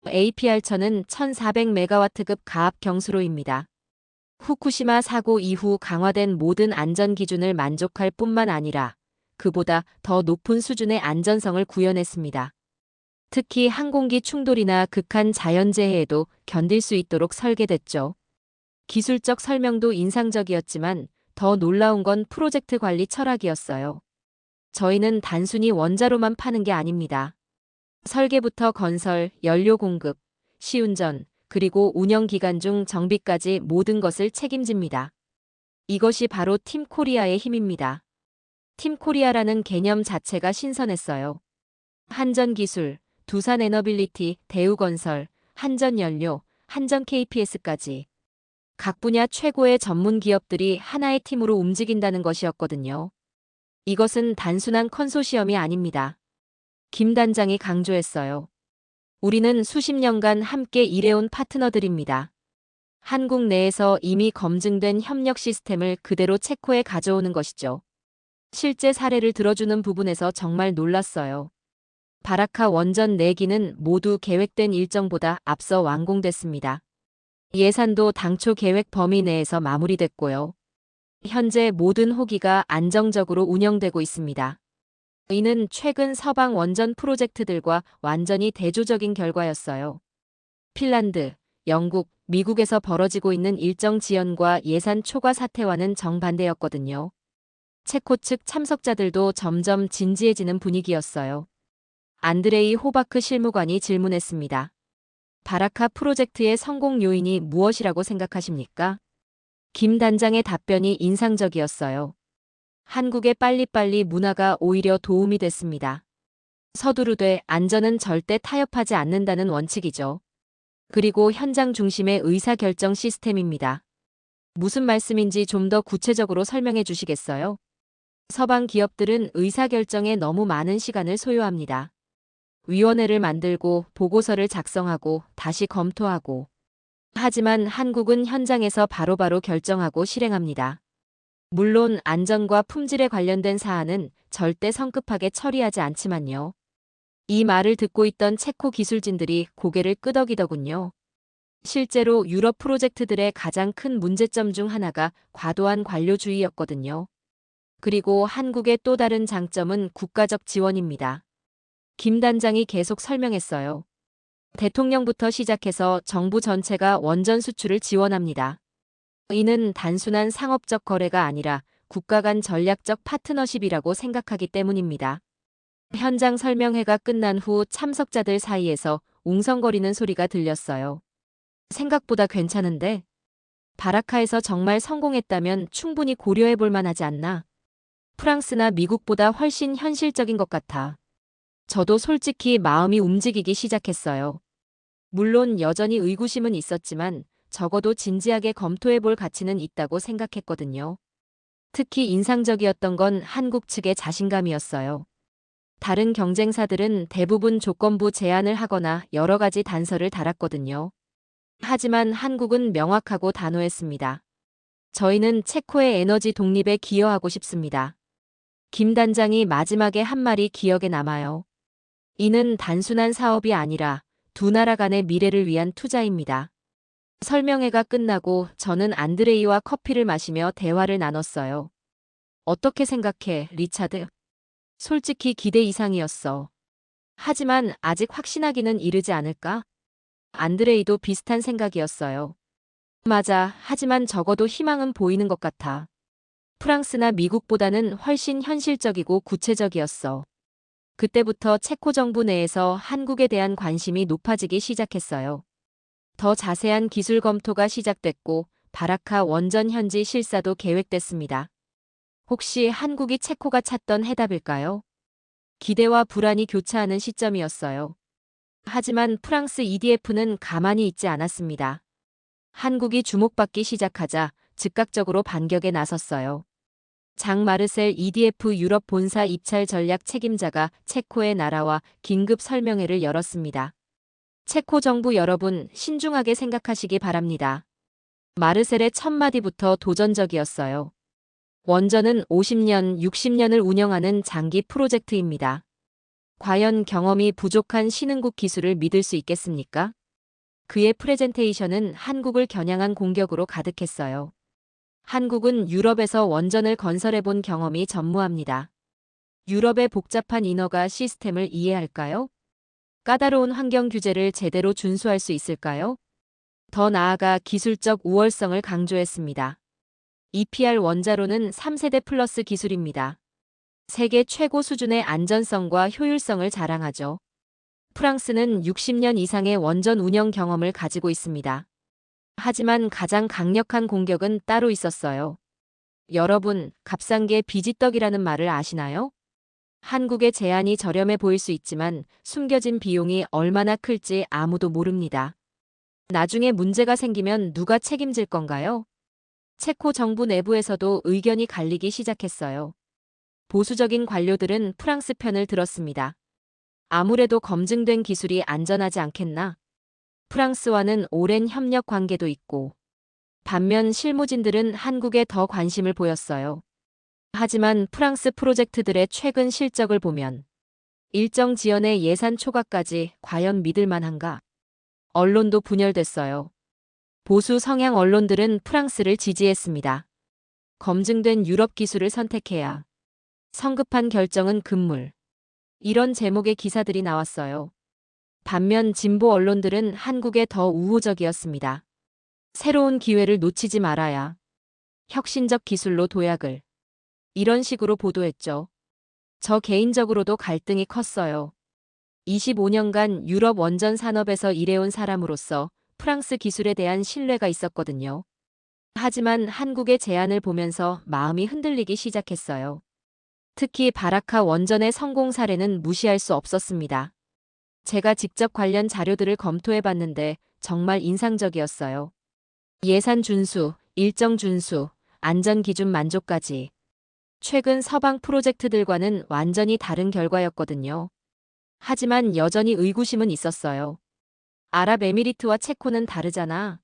APR1000은 1400메가와트급 가압 경수로입니다. 후쿠시마 사고 이후 강화된 모든 안전 기준을 만족할 뿐만 아니라 그보다 더 높은 수준의 안전성을 구현했습니다. 특히 항공기 충돌이나 극한 자연재해에도 견딜 수 있도록 설계됐죠. 기술적 설명도 인상적이었지만 더 놀라운 건 프로젝트 관리 철학이었어요. 저희는 단순히 원자로만 파는 게 아닙니다. 설계부터 건설, 연료 공급, 시운전, 그리고 운영 기간 중 정비까지 모든 것을 책임집니다. 이것이 바로 팀 코리아의 힘입니다. 팀 코리아라는 개념 자체가 신선했어요. 한전기술, 두산에너빌리티, 대우건설, 한전연료, 한전 KPS까지 각 분야 최고의 전문 기업들이 하나의 팀으로 움직인다는 것이었거든요. 이것은 단순한 컨소시엄이 아닙니다. 김 단장이 강조했어요. 우리는 수십 년간 함께 일해온 파트너들입니다. 한국 내에서 이미 검증된 협력 시스템을 그대로 체코에 가져오는 것이죠. 실제 사례를 들어주는 부분에서 정말 놀랐어요. 바라카 원전 4기는 모두 계획된 일정보다 앞서 완공됐습니다. 예산도 당초 계획 범위 내에서 마무리됐고요. 현재 모든 호기가 안정적으로 운영되고 있습니다. 이는 최근 서방 원전 프로젝트들과 완전히 대조적인 결과였어요. 핀란드, 영국, 미국에서 벌어지고 있는 일정 지연과 예산 초과 사태와는 정반대였거든요. 체코 측 참석자들도 점점 진지해지는 분위기였어요. 안드레이 호바크 실무관이 질문했습니다. 바라카 프로젝트의 성공 요인이 무엇이라고 생각하십니까? 김 단장의 답변이 인상적이었어요. 한국의 빨리빨리 문화가 오히려 도움이 됐습니다. 서두르되 안전은 절대 타협하지 않는다는 원칙이죠. 그리고 현장 중심의 의사결정 시스템입니다. 무슨 말씀인지 좀 더 구체적으로 설명해 주시겠어요? 서방 기업들은 의사결정에 너무 많은 시간을 소요합니다. 위원회를 만들고 보고서를 작성하고 다시 검토하고. 하지만 한국은 현장에서 바로바로 결정하고 실행합니다. 물론 안전과 품질에 관련된 사안은 절대 성급하게 처리하지 않지만요. 이 말을 듣고 있던 체코 기술진들이 고개를 끄덕이더군요. 실제로 유럽 프로젝트들의 가장 큰 문제점 중 하나가 과도한 관료주의였거든요. 그리고 한국의 또 다른 장점은 국가적 지원입니다. 김 단장이 계속 설명했어요. 대통령부터 시작해서 정부 전체가 원전 수출을 지원합니다. 이는 단순한 상업적 거래가 아니라 국가 간 전략적 파트너십이라고 생각하기 때문입니다. 현장 설명회가 끝난 후 참석자들 사이에서 웅성거리는 소리가 들렸어요. 생각보다 괜찮은데? 바라카에서 정말 성공했다면 충분히 고려해 볼 만하지 않나? 프랑스나 미국보다 훨씬 현실적인 것 같아. 저도 솔직히 마음이 움직이기 시작했어요. 물론 여전히 의구심은 있었지만 적어도 진지하게 검토해 볼 가치는 있다고 생각했거든요. 특히 인상적이었던 건 한국 측의 자신감이었어요. 다른 경쟁사들은 대부분 조건부 제안을 하거나 여러 가지 단서를 달았거든요. 하지만 한국은 명확하고 단호했습니다. 저희는 체코의 에너지 독립에 기여하고 싶습니다. 김 단장이 마지막에 한 말이 기억에 남아요. 이는 단순한 사업이 아니라 두 나라 간의 미래를 위한 투자입니다. 설명회가 끝나고 저는 안드레이와 커피를 마시며 대화를 나눴어요. 어떻게 생각해, 리차드? 솔직히 기대 이상이었어. 하지만 아직 확신하기는 이르지 않을까? 안드레이도 비슷한 생각이었어요. 맞아, 하지만 적어도 희망은 보이는 것 같아. 프랑스나 미국보다는 훨씬 현실적이고 구체적이었어. 그때부터 체코 정부 내에서 한국에 대한 관심이 높아지기 시작했어요. 더 자세한 기술 검토가 시작됐고 바라카 원전 현지 실사도 계획됐습니다. 혹시 한국이 체코가 찾던 해답일까요? 기대와 불안이 교차하는 시점이었어요. 하지만 프랑스 EDF는 가만히 있지 않았습니다. 한국이 주목받기 시작하자 즉각적으로 반격에 나섰어요. 장 마르셀 EDF 유럽 본사 입찰 전략 책임자가 체코에 날아와 긴급 설명회를 열었습니다. 체코 정부 여러분, 신중하게 생각하시기 바랍니다. 마르셀의 첫 마디부터 도전적이었어요. 원전은 50년, 60년을 운영하는 장기 프로젝트입니다. 과연 경험이 부족한 신흥국 기술을 믿을 수 있겠습니까? 그의 프레젠테이션은 한국을 겨냥한 공격으로 가득했어요. 한국은 유럽에서 원전을 건설해 본 경험이 전무합니다. 유럽의 복잡한 인허가 시스템을 이해할까요? 까다로운 환경 규제를 제대로 준수할 수 있을까요? 더 나아가 기술적 우월성을 강조했습니다. EPR 원자로는 3세대 플러스 기술입니다. 세계 최고 수준의 안전성과 효율성을 자랑하죠. 프랑스는 60년 이상의 원전 운영 경험을 가지고 있습니다. 하지만 가장 강력한 공격은 따로 있었어요. 여러분, 값싼 게 비지떡이라는 말을 아시나요? 한국의 제안이 저렴해 보일 수 있지만 숨겨진 비용이 얼마나 클지 아무도 모릅니다. 나중에 문제가 생기면 누가 책임질 건가요? 체코 정부 내부에서도 의견이 갈리기 시작했어요. 보수적인 관료들은 프랑스 편을 들었습니다. 아무래도 검증된 기술이 안전하지 않겠나? 프랑스와는 오랜 협력 관계도 있고. 반면 실무진들은 한국에 더 관심을 보였어요. 하지만 프랑스 프로젝트들의 최근 실적을 보면 일정 지연의 예산 초과까지 과연 믿을 만한가? 언론도 분열됐어요. 보수 성향 언론들은 프랑스를 지지했습니다. 검증된 유럽 기술을 선택해야 성급한 결정은 금물. 이런 제목의 기사들이 나왔어요. 반면 진보 언론들은 한국에 더 우호적이었습니다. 새로운 기회를 놓치지 말아야. 혁신적 기술로 도약을. 이런 식으로 보도했죠. 저 개인적으로도 갈등이 컸어요. 25년간 유럽 원전 산업에서 일해온 사람으로서 프랑스 기술에 대한 신뢰가 있었거든요. 하지만 한국의 제안을 보면서 마음이 흔들리기 시작했어요. 특히 바라카 원전의 성공 사례는 무시할 수 없었습니다. 제가 직접 관련 자료들을 검토해 봤는데 정말 인상적이었어요. 예산 준수, 일정 준수, 안전 기준 만족까지. 최근 서방 프로젝트들과는 완전히 다른 결과였거든요. 하지만 여전히 의구심은 있었어요. 아랍에미리트와 체코는 다르잖아.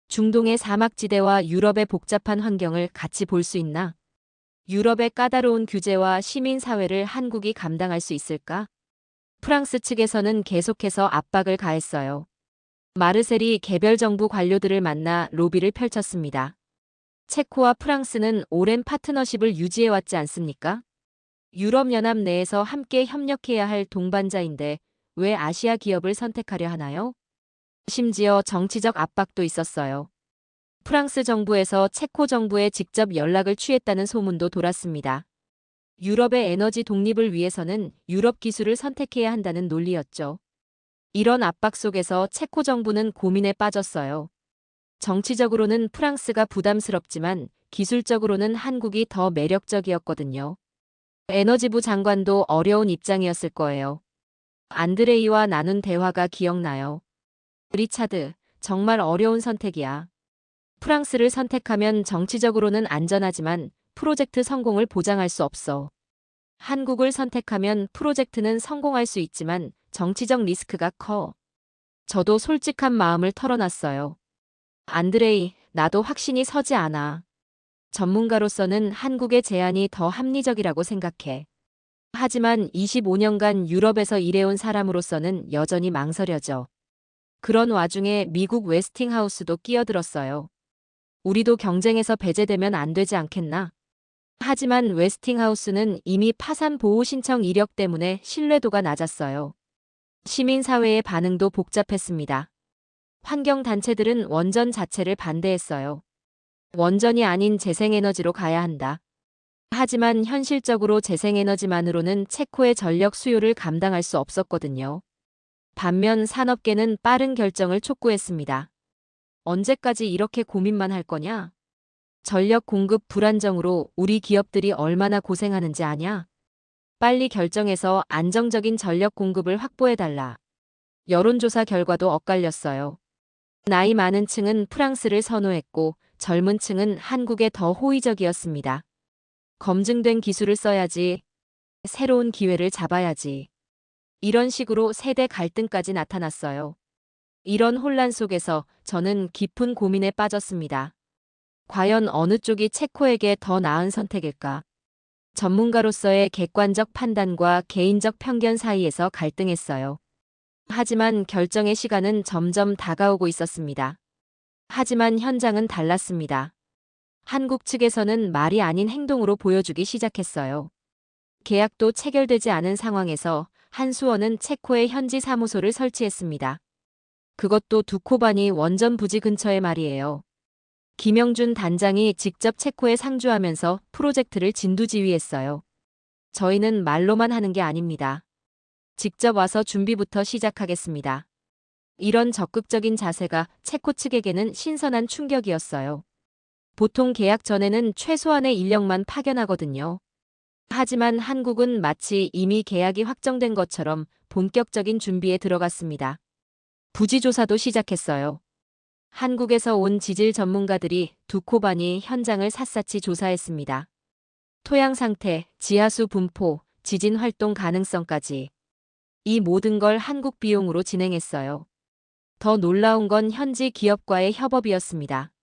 중동의 사막지대와 유럽의 복잡한 환경을 같이 볼 수 있나? 유럽의 까다로운 규제와 시민사회를 한국이 감당할 수 있을까? 프랑스 측에서는 계속해서 압박을 가했어요. 마르셀이 개별 정부 관료들을 만나 로비를 펼쳤습니다. 체코와 프랑스는 오랜 파트너십을 유지해왔지 않습니까? 유럽연합 내에서 함께 협력해야 할 동반자인데 왜 아시아 기업을 선택하려 하나요? 심지어 정치적 압박도 있었어요. 프랑스 정부에서 체코 정부에 직접 연락을 취했다는 소문도 돌았습니다. 유럽의 에너지 독립을 위해서는 유럽 기술을 선택해야 한다는 논리였죠. 이런 압박 속에서 체코 정부는 고민에 빠졌어요. 정치적으로는 프랑스가 부담스럽지만 기술적으로는 한국이 더 매력적이었거든요. 에너지부 장관도 어려운 입장이었을 거예요. 안드레이와 나눈 대화가 기억나요. 리차드, 정말 어려운 선택이야. 프랑스를 선택하면 정치적으로는 안전하지만 프로젝트 성공을 보장할 수 없어. 한국을 선택하면 프로젝트는 성공할 수 있지만 정치적 리스크가 커. 저도 솔직한 마음을 털어놨어요. 안드레이, 나도 확신이 서지 않아. 전문가로서는 한국의 제안이 더 합리적이라고 생각해. 하지만 25년간 유럽에서 일해온 사람으로서는 여전히 망설여져. 그런 와중에 미국 웨스팅하우스도 끼어들었어요. 우리도 경쟁에서 배제되면 안 되지 않겠나? 하지만 웨스팅하우스는 이미 파산 보호 신청 이력 때문에 신뢰도가 낮았어요. 시민사회의 반응도 복잡했습니다. 환경단체들은 원전 자체를 반대했어요. 원전이 아닌 재생에너지로 가야 한다. 하지만 현실적으로 재생에너지만으로는 체코의 전력 수요를 감당할 수 없었거든요. 반면 산업계는 빠른 결정을 촉구했습니다. 언제까지 이렇게 고민만 할 거냐? 전력 공급 불안정으로 우리 기업들이 얼마나 고생하는지 아냐? 빨리 결정해서 안정적인 전력 공급을 확보해달라. 여론조사 결과도 엇갈렸어요. 나이 많은 층은 프랑스를 선호했고 젊은 층은 한국에 더 호의적이었습니다. 검증된 기술을 써야지. 새로운 기회를 잡아야지. 이런 식으로 세대 갈등까지 나타났어요. 이런 혼란 속에서 저는 깊은 고민에 빠졌습니다. 과연 어느 쪽이 체코에게 더 나은 선택일까? 전문가로서의 객관적 판단과 개인적 편견 사이에서 갈등했어요. 하지만 결정의 시간은 점점 다가오고 있었습니다. 하지만 현장은 달랐습니다. 한국 측에서는 말이 아닌 행동으로 보여주기 시작했어요. 계약도 체결되지 않은 상황에서 한수원은 체코에 현지 사무소를 설치했습니다. 그것도 두코바니 원전 부지 근처에 말이에요. 김영준 단장이 직접 체코에 상주하면서 프로젝트를 진두지휘했어요. 저희는 말로만 하는 게 아닙니다. 직접 와서 준비부터 시작하겠습니다. 이런 적극적인 자세가 체코 측에게는 신선한 충격이었어요. 보통 계약 전에는 최소한의 인력만 파견하거든요. 하지만 한국은 마치 이미 계약이 확정된 것처럼 본격적인 준비에 들어갔습니다. 부지 조사도 시작했어요. 한국에서 온 지질 전문가들이 두 코반이 현장을 샅샅이 조사했습니다. 토양 상태, 지하수 분포, 지진 활동 가능성까지. 이 모든 걸 한국 비용으로 진행했어요. 더 놀라운 건 현지 기업과의 협업이었습니다.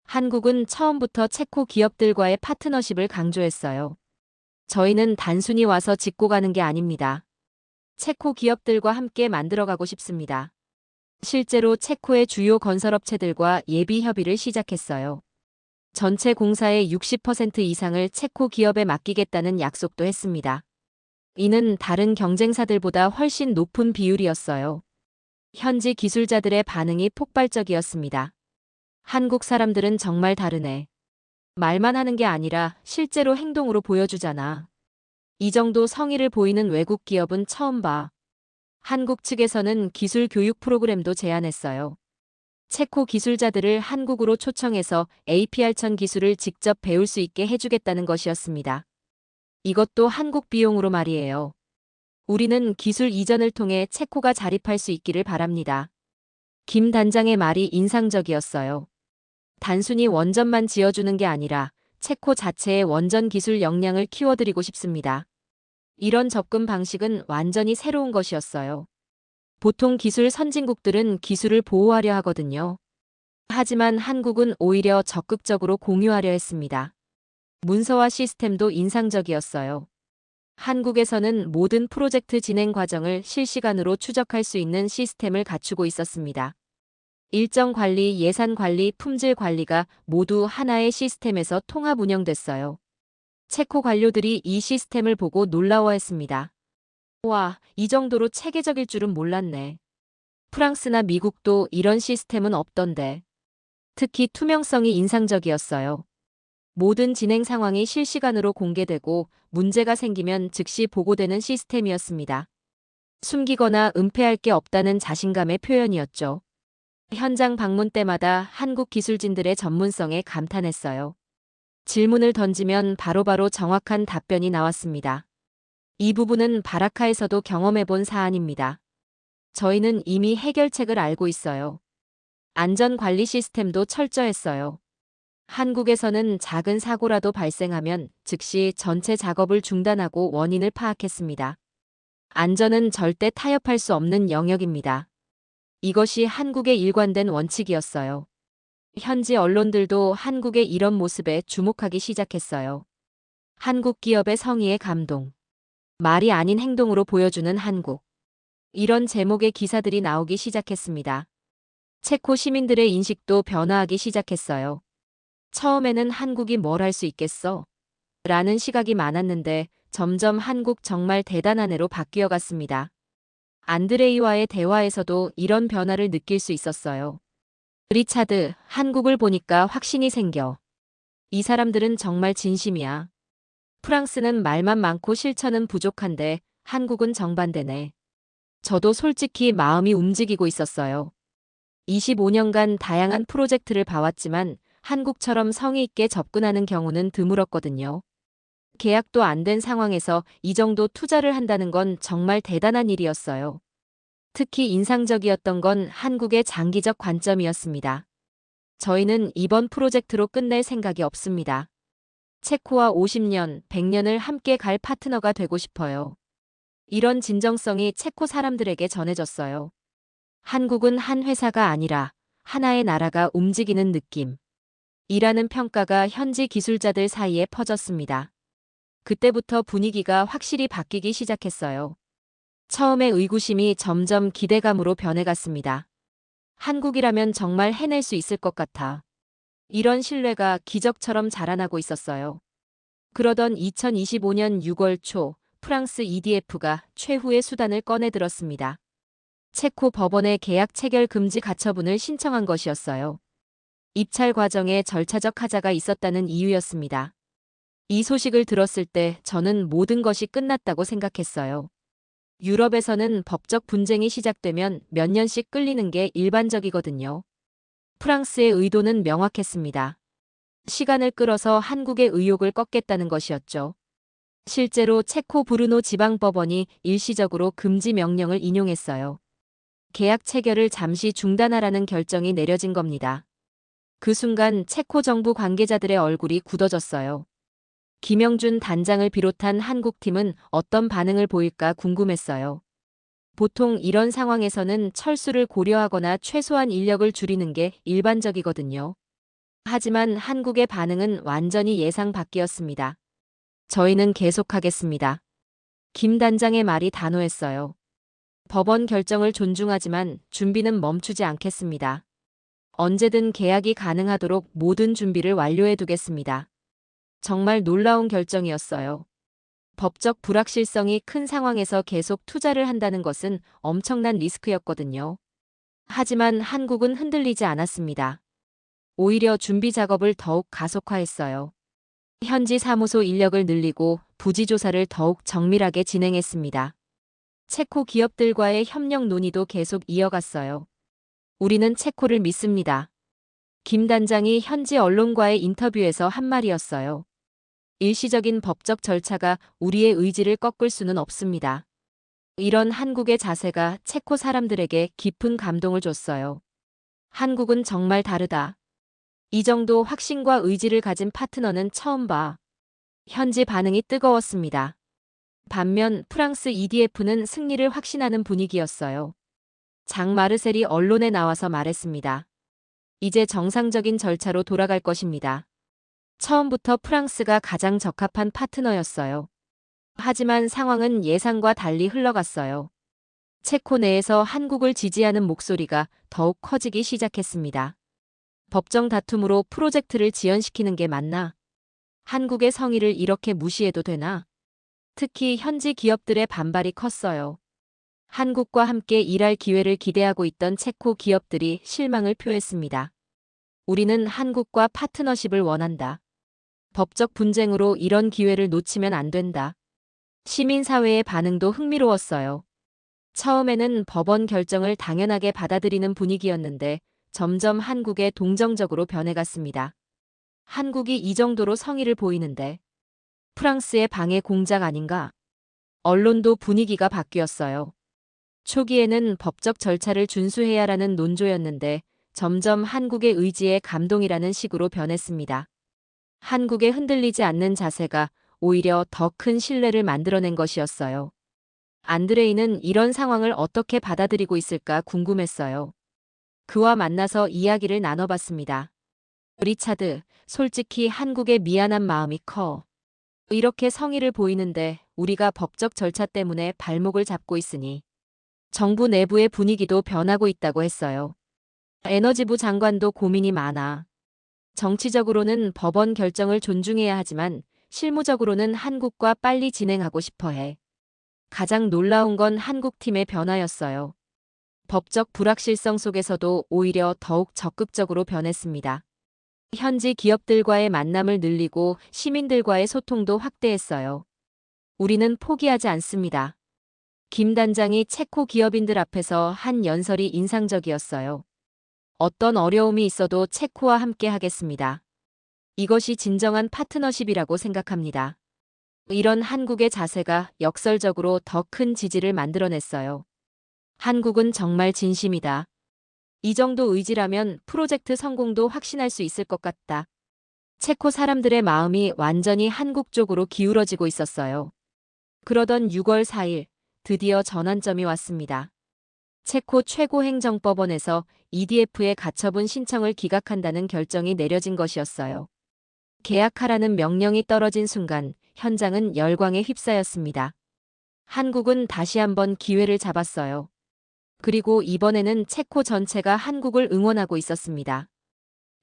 한국은 처음부터 체코 기업들과의 파트너십을 강조했어요. 저희는 단순히 와서 짓고 가는 게 아닙니다. 체코 기업들과 함께 만들어가고 싶습니다. 실제로 체코의 주요 건설업체들과 예비 협의를 시작했어요. 전체 공사의 60% 이상을 체코 기업에 맡기겠다는 약속도 했습니다. 이는 다른 경쟁사들보다 훨씬 높은 비율이었어요. 현지 기술자들의 반응이 폭발적이었습니다. 한국 사람들은 정말 다르네. 말만 하는 게 아니라 실제로 행동으로 보여주잖아. 이 정도 성의를 보이는 외국 기업은 처음 봐. 한국 측에서는 기술 교육 프로그램도 제안했어요. 체코 기술자들을 한국으로 초청해서 APR1000 기술을 직접 배울 수 있게 해주겠다는 것이었습니다. 이것도 한국 비용으로 말이에요. 우리는 기술 이전을 통해 체코가 자립할 수 있기를 바랍니다. 김 단장의 말이 인상적이었어요. 단순히 원전만 지어주는 게 아니라 체코 자체의 원전 기술 역량을 키워드리고 싶습니다. 이런 접근 방식은 완전히 새로운 것이었어요. 보통 기술 선진국들은 기술을 보호하려 하거든요. 하지만 한국은 오히려 적극적으로 공유하려 했습니다. 문서와 시스템도 인상적이었어요. 한국에서는 모든 프로젝트 진행 과정을 실시간으로 추적할 수 있는 시스템을 갖추고 있었습니다. 일정 관리, 예산 관리, 품질 관리가 모두 하나의 시스템에서 통합 운영됐어요. 체코 관료들이 이 시스템을 보고 놀라워했습니다. 와, 이 정도로 체계적일 줄은 몰랐네. 프랑스나 미국도 이런 시스템은 없던데. 특히 투명성이 인상적이었어요. 모든 진행 상황이 실시간으로 공개되고 문제가 생기면 즉시 보고되는 시스템이었습니다. 숨기거나 은폐할 게 없다는 자신감의 표현이었죠. 현장 방문 때마다 한국 기술진들의 전문성에 감탄했어요. 질문을 던지면 바로바로 정확한 답변이 나왔습니다. 이 부분은 바라카에서도 경험해본 사안입니다. 저희는 이미 해결책을 알고 있어요. 안전관리 시스템도 철저했어요. 한국에서는 작은 사고라도 발생하면 즉시 전체 작업을 중단하고 원인을 파악했습니다. 안전은 절대 타협할 수 없는 영역입니다. 이것이 한국의 일관된 원칙이었어요. 현지 언론들도 한국의 이런 모습에 주목하기 시작했어요. 한국 기업의 성의에 감동. 말이 아닌 행동으로 보여주는 한국. 이런 제목의 기사들이 나오기 시작했습니다. 체코 시민들의 인식도 변화하기 시작했어요. 처음에는 한국이 뭘 할 수 있겠어? 라는 시각이 많았는데 점점 한국 정말 대단한 애로 바뀌어 갔습니다. 안드레이와의 대화에서도 이런 변화를 느낄 수 있었어요. 리차드, 한국을 보니까 확신이 생겨. 이 사람들은 정말 진심이야. 프랑스는 말만 많고 실천은 부족한데 한국은 정반대네. 저도 솔직히 마음이 움직이고 있었어요. 25년간 다양한 프로젝트를 봐왔지만 한국처럼 성의 있게 접근하는 경우는 드물었거든요. 계약도 안 된 상황에서 이 정도 투자를 한다는 건 정말 대단한 일이었어요. 특히 인상적이었던 건 한국의 장기적 관점이었습니다. 저희는 이번 프로젝트로 끝낼 생각이 없습니다. 체코와 50년, 100년을 함께 갈 파트너가 되고 싶어요. 이런 진정성이 체코 사람들에게 전해졌어요. 한국은 한 회사가 아니라 하나의 나라가 움직이는 느낌. 이라는 평가가 현지 기술자들 사이에 퍼졌습니다. 그때부터 분위기가 확실히 바뀌기 시작했어요. 처음에 의구심이 점점 기대감으로 변해갔습니다. 한국이라면 정말 해낼 수 있을 것 같아. 이런 신뢰가 기적처럼 자라나고 있었어요. 그러던 2025년 6월 초 프랑스 EDF가 최후의 수단을 꺼내들었습니다. 체코 법원에 계약 체결 금지 가처분을 신청한 것이었어요. 입찰 과정에 절차적 하자가 있었다는 이유였습니다. 이 소식을 들었을 때 저는 모든 것이 끝났다고 생각했어요. 유럽에서는 법적 분쟁이 시작되면 몇 년씩 끌리는 게 일반적이거든요. 프랑스의 의도는 명확했습니다. 시간을 끌어서 한국의 의욕을 꺾겠다는 것이었죠. 실제로 체코 브루노 지방법원이 일시적으로 금지 명령을 인용했어요. 계약 체결을 잠시 중단하라는 결정이 내려진 겁니다. 그 순간 체코 정부 관계자들의 얼굴이 굳어졌어요. 김영준 단장을 비롯한 한국팀은 어떤 반응을 보일까 궁금했어요. 보통 이런 상황에서는 철수를 고려하거나 최소한 인력을 줄이는 게 일반적이거든요. 하지만 한국의 반응은 완전히 예상 밖이었습니다. 저희는 계속하겠습니다. 김 단장의 말이 단호했어요. 법원 결정을 존중하지만 준비는 멈추지 않겠습니다. 언제든 계약이 가능하도록 모든 준비를 완료해 두겠습니다. 정말 놀라운 결정이었어요. 법적 불확실성이 큰 상황에서 계속 투자를 한다는 것은 엄청난 리스크였거든요. 하지만 한국은 흔들리지 않았습니다. 오히려 준비 작업을 더욱 가속화했어요. 현지 사무소 인력을 늘리고 부지 조사를 더욱 정밀하게 진행했습니다. 체코 기업들과의 협력 논의도 계속 이어갔어요. 우리는 체코를 믿습니다. 김 단장이 현지 언론과의 인터뷰에서 한 말이었어요. 일시적인 법적 절차가 우리의 의지를 꺾을 수는 없습니다. 이런 한국의 자세가 체코 사람들에게 깊은 감동을 줬어요. 한국은 정말 다르다. 이 정도 확신과 의지를 가진 파트너는 처음 봐. 현지 반응이 뜨거웠습니다. 반면 프랑스 EDF는 승리를 확신하는 분위기였어요. 장 마르셀이 언론에 나와서 말했습니다. 이제 정상적인 절차로 돌아갈 것입니다. 처음부터 프랑스가 가장 적합한 파트너였어요. 하지만 상황은 예상과 달리 흘러갔어요. 체코 내에서 한국을 지지하는 목소리가 더욱 커지기 시작했습니다. 법정 다툼으로 프로젝트를 지연시키는 게 맞나? 한국의 성의를 이렇게 무시해도 되나? 특히 현지 기업들의 반발이 컸어요. 한국과 함께 일할 기회를 기대하고 있던 체코 기업들이 실망을 표했습니다. 우리는 한국과 파트너십을 원한다. 법적 분쟁으로 이런 기회를 놓치면 안 된다. 시민사회의 반응도 흥미로웠어요. 처음에는 법원 결정을 당연하게 받아들이는 분위기였는데 점점 한국에 동정적으로 변해갔습니다. 한국이 이 정도로 성의를 보이는데 프랑스의 방해 공작 아닌가? 언론도 분위기가 바뀌었어요. 초기에는 법적 절차를 준수해야라는 논조였는데 점점 한국의 의지에 감동이라는 식으로 변했습니다. 한국에 흔들리지 않는 자세가 오히려 더 큰 신뢰를 만들어낸 것이었어요. 안드레이는 이런 상황을 어떻게 받아들이고 있을까 궁금했어요. 그와 만나서 이야기를 나눠봤습니다. 리차드, 솔직히 한국에 미안한 마음이 커. 이렇게 성의를 보이는데 우리가 법적 절차 때문에 발목을 잡고 있으니 정부 내부의 분위기도 변하고 있다고 했어요. 에너지부 장관도 고민이 많아. 정치적으로는 법원 결정을 존중해야 하지만 실무적으로는 한국과 빨리 진행하고 싶어 해. 가장 놀라운 건 한국팀의 변화였어요. 법적 불확실성 속에서도 오히려 더욱 적극적으로 변했습니다. 현지 기업들과의 만남을 늘리고 시민들과의 소통도 확대했어요. 우리는 포기하지 않습니다. 김 단장이 체코 기업인들 앞에서 한 연설이 인상적이었어요. 어떤 어려움이 있어도 체코와 함께 하겠습니다. 이것이 진정한 파트너십이라고 생각합니다. 이런 한국의 자세가 역설적으로 더 큰 지지를 만들어냈어요. 한국은 정말 진심이다. 이 정도 의지라면 프로젝트 성공도 확신할 수 있을 것 같다. 체코 사람들의 마음이 완전히 한국 쪽으로 기울어지고 있었어요. 그러던 6월 4일, 드디어 전환점이 왔습니다. 체코 최고행정법원에서 EDF의 가처분 신청을 기각한다는 결정이 내려진 것이었어요. 계약하라는 명령이 떨어진 순간 현장은 열광에 휩싸였습니다. 한국은 다시 한번 기회를 잡았어요. 그리고 이번에는 체코 전체가 한국을 응원하고 있었습니다.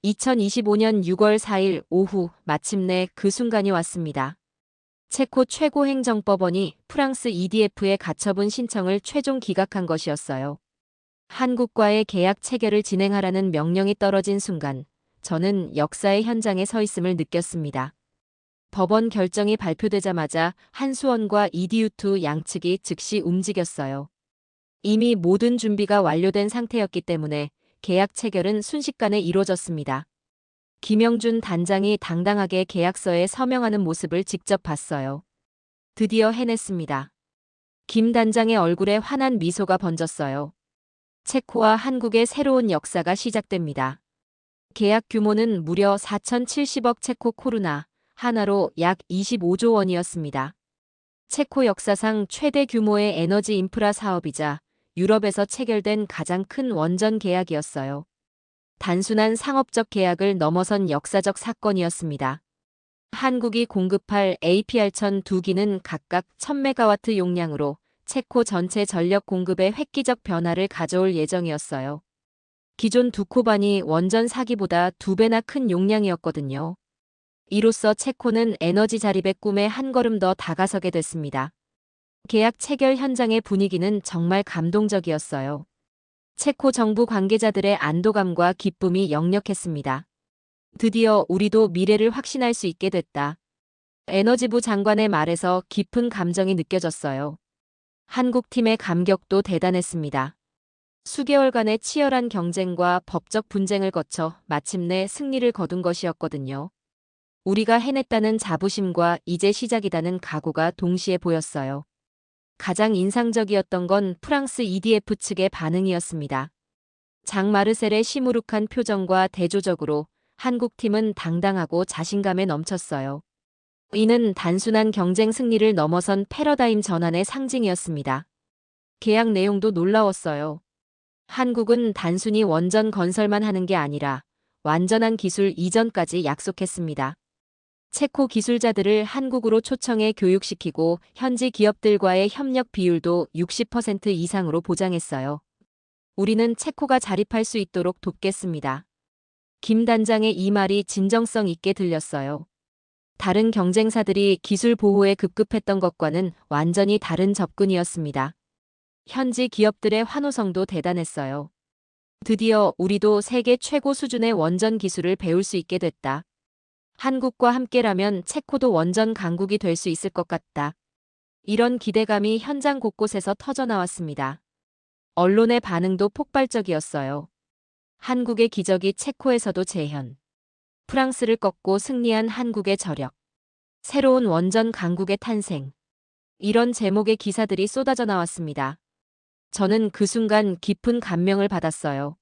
2025년 6월 4일 오후 마침내 그 순간이 왔습니다. 체코 최고행정법원이 프랑스 EDF의 가처분 신청을 최종 기각한 것이었어요. 한국과의 계약 체결을 진행하라는 명령이 떨어진 순간 저는 역사의 현장에 서 있음을 느꼈습니다. 법원 결정이 발표되자마자 한수원과 이디유2 양측이 즉시 움직였어요. 이미 모든 준비가 완료된 상태였기 때문에 계약 체결은 순식간에 이루어졌습니다. 김영준 단장이 당당하게 계약서에 서명하는 모습을 직접 봤어요. 드디어 해냈습니다. 김 단장의 얼굴에 환한 미소가 번졌어요. 체코와 한국의 새로운 역사가 시작됩니다. 계약 규모는 무려 4,070억 체코 코루나, 하나로 약 25조 원이었습니다. 체코 역사상 최대 규모의 에너지 인프라 사업이자 유럽에서 체결된 가장 큰 원전 계약이었어요. 단순한 상업적 계약을 넘어선 역사적 사건이었습니다. 한국이 공급할 APR-1000 두 기는 각각 1000메가와트 용량으로 체코 전체 전력 공급에 획기적 변화를 가져올 예정이었어요. 기존 두 코반이 원전 4기보다 2배나 큰 용량이었거든요. 이로써 체코는 에너지 자립의 꿈에 한 걸음 더 다가서게 됐습니다. 계약 체결 현장의 분위기는 정말 감동적이었어요. 체코 정부 관계자들의 안도감과 기쁨이 역력했습니다. 드디어 우리도 미래를 확신할 수 있게 됐다. 에너지부 장관의 말에서 깊은 감정이 느껴졌어요. 한국팀의 감격도 대단했습니다. 수개월간의 치열한 경쟁과 법적 분쟁을 거쳐 마침내 승리를 거둔 것이었거든요. 우리가 해냈다는 자부심과 이제 시작이라는 각오가 동시에 보였어요. 가장 인상적이었던 건 프랑스 EDF 측의 반응이었습니다. 장 마르셀의 시무룩한 표정과 대조적으로 한국팀은 당당하고 자신감에 넘쳤어요. 이는 단순한 경쟁 승리를 넘어선 패러다임 전환의 상징이었습니다. 계약 내용도 놀라웠어요. 한국은 단순히 원전 건설만 하는 게 아니라 완전한 기술 이전까지 약속했습니다. 체코 기술자들을 한국으로 초청해 교육시키고 현지 기업들과의 협력 비율도 60% 이상으로 보장했어요. 우리는 체코가 자립할 수 있도록 돕겠습니다. 김 단장의 이 말이 진정성 있게 들렸어요. 다른 경쟁사들이 기술 보호에 급급했던 것과는 완전히 다른 접근이었습니다. 현지 기업들의 환호성도 대단했어요. 드디어 우리도 세계 최고 수준의 원전 기술을 배울 수 있게 됐다. 한국과 함께라면 체코도 원전 강국이 될 수 있을 것 같다. 이런 기대감이 현장 곳곳에서 터져나왔습니다. 언론의 반응도 폭발적이었어요. 한국의 기적이 체코에서도 재현. 프랑스를 꺾고 승리한 한국의 저력. 새로운 원전 강국의 탄생. 이런 제목의 기사들이 쏟아져 나왔습니다. 저는 그 순간 깊은 감명을 받았어요.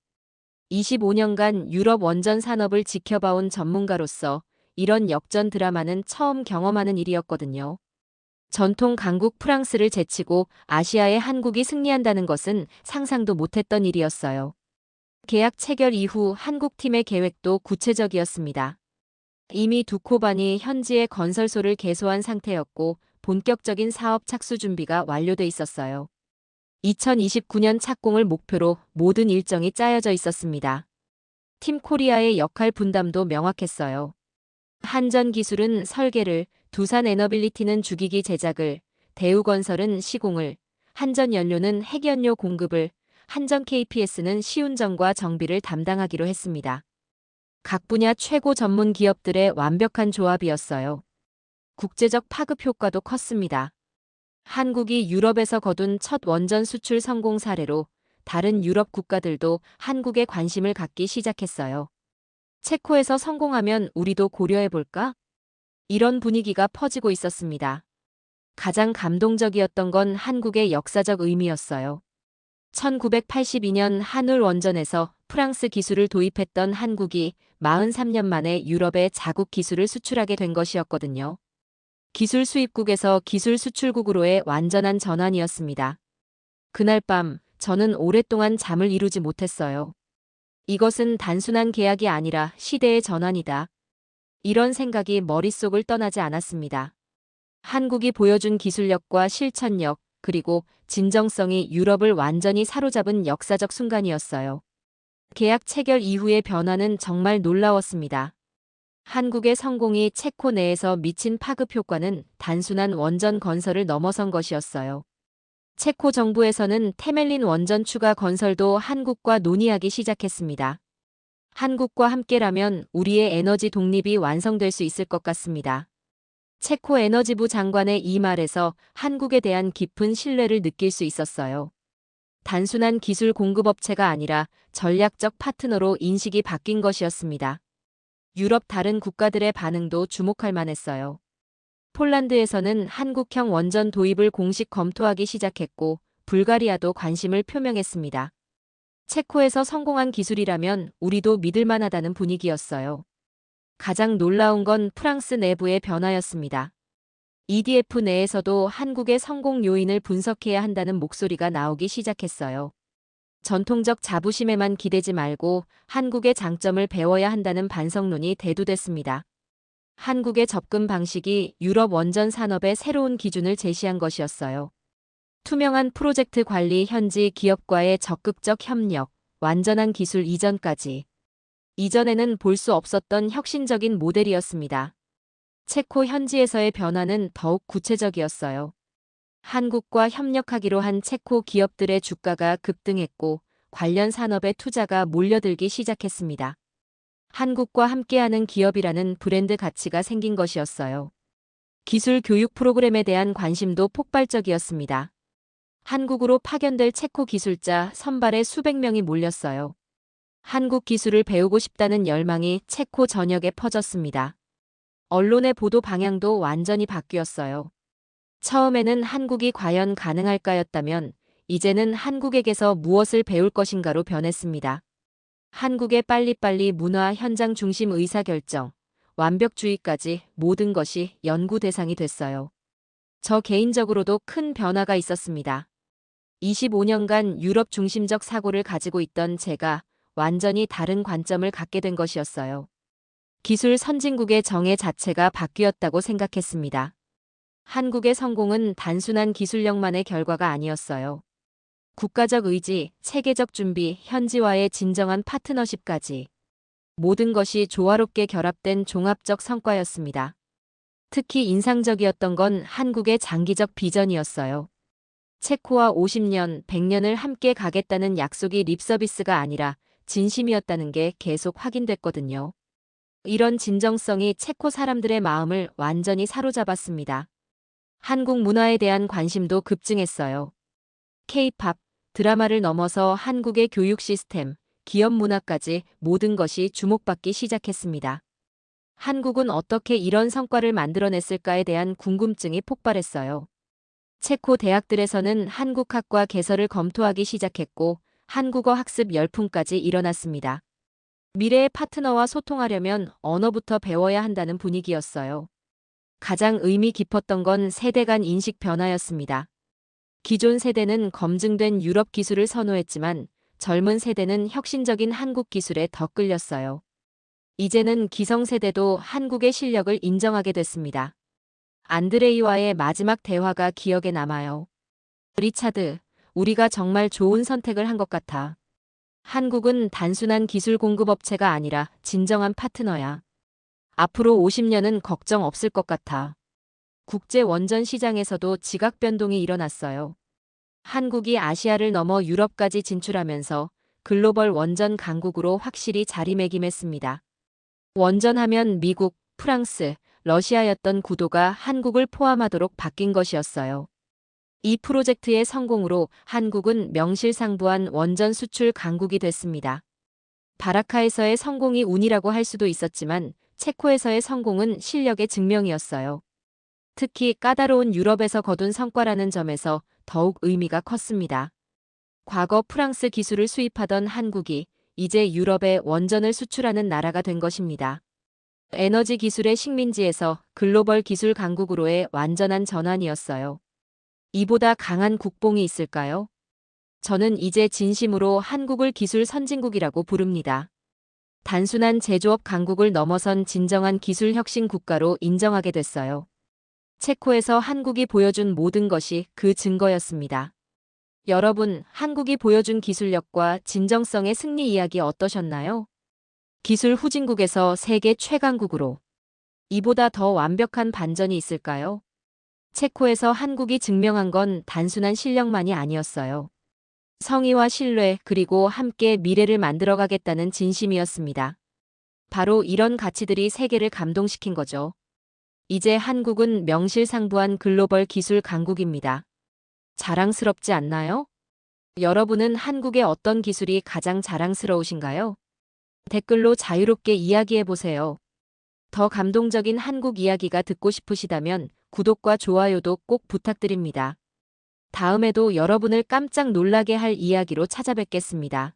25년간 유럽 원전 산업을 지켜봐온 전문가로서 이런 역전 드라마는 처음 경험하는 일이었거든요. 전통 강국 프랑스를 제치고 아시아의 한국이 승리한다는 것은 상상도 못했던 일이었어요. 계약 체결 이후 한국팀의 계획도 구체적이었습니다. 이미 두 코반이 현지의 건설소를 개소한 상태였고 본격적인 사업 착수 준비가 완료돼 있었어요. 2029년 착공을 목표로 모든 일정이 짜여져 있었습니다. 팀 코리아의 역할 분담도 명확했어요. 한전기술은 설계를, 두산에너빌리티는 주기기 제작을, 대우건설은 시공을, 한전연료는 핵연료 공급을, 한전 KPS는 시운전과 정비를 담당하기로 했습니다. 각 분야 최고 전문 기업들의 완벽한 조합이었어요. 국제적 파급 효과도 컸습니다. 한국이 유럽에서 거둔 첫 원전 수출 성공 사례로 다른 유럽 국가들도 한국에 관심을 갖기 시작했어요. 체코에서 성공하면 우리도 고려해볼까? 이런 분위기가 퍼지고 있었습니다. 가장 감동적이었던 건 한국의 역사적 의미였어요. 1982년 한울 원전에서 프랑스 기술을 도입했던 한국이 43년 만에 유럽에 자국 기술을 수출하게 된 것이었거든요. 기술 수입국에서 기술 수출국으로의 완전한 전환이었습니다. 그날 밤 저는 오랫동안 잠을 이루지 못했어요. 이것은 단순한 계약이 아니라 시대의 전환이다. 이런 생각이 머릿속을 떠나지 않았습니다. 한국이 보여준 기술력과 실천력, 그리고 진정성이 유럽을 완전히 사로잡은 역사적 순간이었어요. 계약 체결 이후의 변화는 정말 놀라웠습니다. 한국의 성공이 체코 내에서 미친 파급 효과는 단순한 원전 건설을 넘어선 것이었어요. 체코 정부에서는 테멜린 원전 추가 건설도 한국과 논의하기 시작했습니다. 한국과 함께라면 우리의 에너지 독립이 완성될 수 있을 것 같습니다. 체코 에너지부 장관의 이 말에서 한국에 대한 깊은 신뢰를 느낄 수 있었어요. 단순한 기술 공급업체가 아니라 전략적 파트너로 인식이 바뀐 것이었습니다. 유럽 다른 국가들의 반응도 주목할 만했어요. 폴란드에서는 한국형 원전 도입을 공식 검토하기 시작했고, 불가리아도 관심을 표명했습니다. 체코에서 성공한 기술이라면 우리도 믿을 만하다는 분위기였어요. 가장 놀라운 건 프랑스 내부의 변화였습니다. EDF 내에서도 한국의 성공 요인을 분석해야 한다는 목소리가 나오기 시작했어요. 전통적 자부심에만 기대지 말고 한국의 장점을 배워야 한다는 반성론이 대두됐습니다. 한국의 접근 방식이 유럽 원전 산업의 새로운 기준을 제시한 것이었어요. 투명한 프로젝트 관리, 현지 기업과의 적극적 협력, 완전한 기술 이전까지. 이전에는 볼 수 없었던 혁신적인 모델이었습니다. 체코 현지에서의 변화는 더욱 구체적이었어요. 한국과 협력하기로 한 체코 기업들의 주가가 급등했고, 관련 산업에 투자가 몰려들기 시작했습니다. 한국과 함께하는 기업이라는 브랜드 가치가 생긴 것이었어요. 기술 교육 프로그램에 대한 관심도 폭발적이었습니다. 한국으로 파견될 체코 기술자 선발에 수백 명이 몰렸어요. 한국 기술을 배우고 싶다는 열망이 체코 전역에 퍼졌습니다. 언론의 보도 방향도 완전히 바뀌었어요. 처음에는 한국이 과연 가능할까였다면, 이제는 한국에게서 무엇을 배울 것인가로 변했습니다. 한국의 빨리빨리 문화 현장 중심 의사결정, 완벽주의까지 모든 것이 연구 대상이 됐어요. 저 개인적으로도 큰 변화가 있었습니다. 25년간 유럽 중심적 사고를 가지고 있던 제가 완전히 다른 관점을 갖게 된 것이었어요. 기술 선진국의 정의 자체가 바뀌었다고 생각했습니다. 한국의 성공은 단순한 기술력만의 결과가 아니었어요. 국가적 의지, 체계적 준비, 현지와의 진정한 파트너십까지 모든 것이 조화롭게 결합된 종합적 성과였습니다. 특히 인상적이었던 건 한국의 장기적 비전이었어요. 체코와 50년, 100년을 함께 가겠다는 약속이 립서비스가 아니라 진심이었다는 게 계속 확인됐거든요. 이런 진정성이 체코 사람들의 마음을 완전히 사로잡았습니다. 한국 문화에 대한 관심도 급증했어요. K-팝, 드라마를 넘어서 한국의 교육 시스템, 기업 문화까지 모든 것이 주목받기 시작했습니다. 한국은 어떻게 이런 성과를 만들어냈을까에 대한 궁금증이 폭발했어요. 체코 대학들에서는 한국학과 개설을 검토하기 시작했고, 한국어 학습 열풍까지 일어났습니다. 미래의 파트너와 소통하려면 언어부터 배워야 한다는 분위기였어요. 가장 의미 깊었던 건 세대 간 인식 변화였습니다. 기존 세대는 검증된 유럽 기술을 선호했지만 젊은 세대는 혁신적인 한국 기술에 더 끌렸어요. 이제는 기성세대도 한국의 실력을 인정하게 됐습니다. 안드레이와의 마지막 대화가 기억에 남아요. 리차드, 우리가 정말 좋은 선택을 한 것 같아. 한국은 단순한 기술 공급업체가 아니라 진정한 파트너야. 앞으로 50년은 걱정 없을 것 같아. 국제 원전 시장에서도 지각 변동이 일어났어요. 한국이 아시아를 넘어 유럽까지 진출하면서 글로벌 원전 강국으로 확실히 자리매김했습니다. 원전하면 미국, 프랑스, 러시아였던 구도가 한국을 포함하도록 바뀐 것이었어요. 이 프로젝트의 성공으로 한국은 명실상부한 원전 수출 강국이 됐습니다. 바라카에서의 성공이 운이라고 할 수도 있었지만 체코에서의 성공은 실력의 증명이었어요. 특히 까다로운 유럽에서 거둔 성과라는 점에서 더욱 의미가 컸습니다. 과거 프랑스 기술을 수입하던 한국이 이제 유럽에 원전을 수출하는 나라가 된 것입니다. 에너지 기술의 식민지에서 글로벌 기술 강국으로의 완전한 전환이었어요. 이보다 강한 국뽕이 있을까요? 저는 이제 진심으로 한국을 기술 선진국이라고 부릅니다. 단순한 제조업 강국을 넘어선 진정한 기술 혁신 국가로 인정하게 됐어요. 체코에서 한국이 보여준 모든 것이 그 증거였습니다. 여러분, 한국이 보여준 기술력과 진정성의 승리 이야기 어떠셨나요? 기술 후진국에서 세계 최강국으로. 이보다 더 완벽한 반전이 있을까요? 체코에서 한국이 증명한 건 단순한 실력만이 아니었어요. 성의와 신뢰 그리고 함께 미래를 만들어가겠다는 진심이었습니다. 바로 이런 가치들이 세계를 감동시킨 거죠. 이제 한국은 명실상부한 글로벌 기술 강국입니다. 자랑스럽지 않나요? 여러분은 한국의 어떤 기술이 가장 자랑스러우신가요? 댓글로 자유롭게 이야기해보세요. 더 감동적인 한국 이야기가 듣고 싶으시다면 구독과 좋아요도 꼭 부탁드립니다. 다음에도 여러분을 깜짝 놀라게 할 이야기로 찾아뵙겠습니다.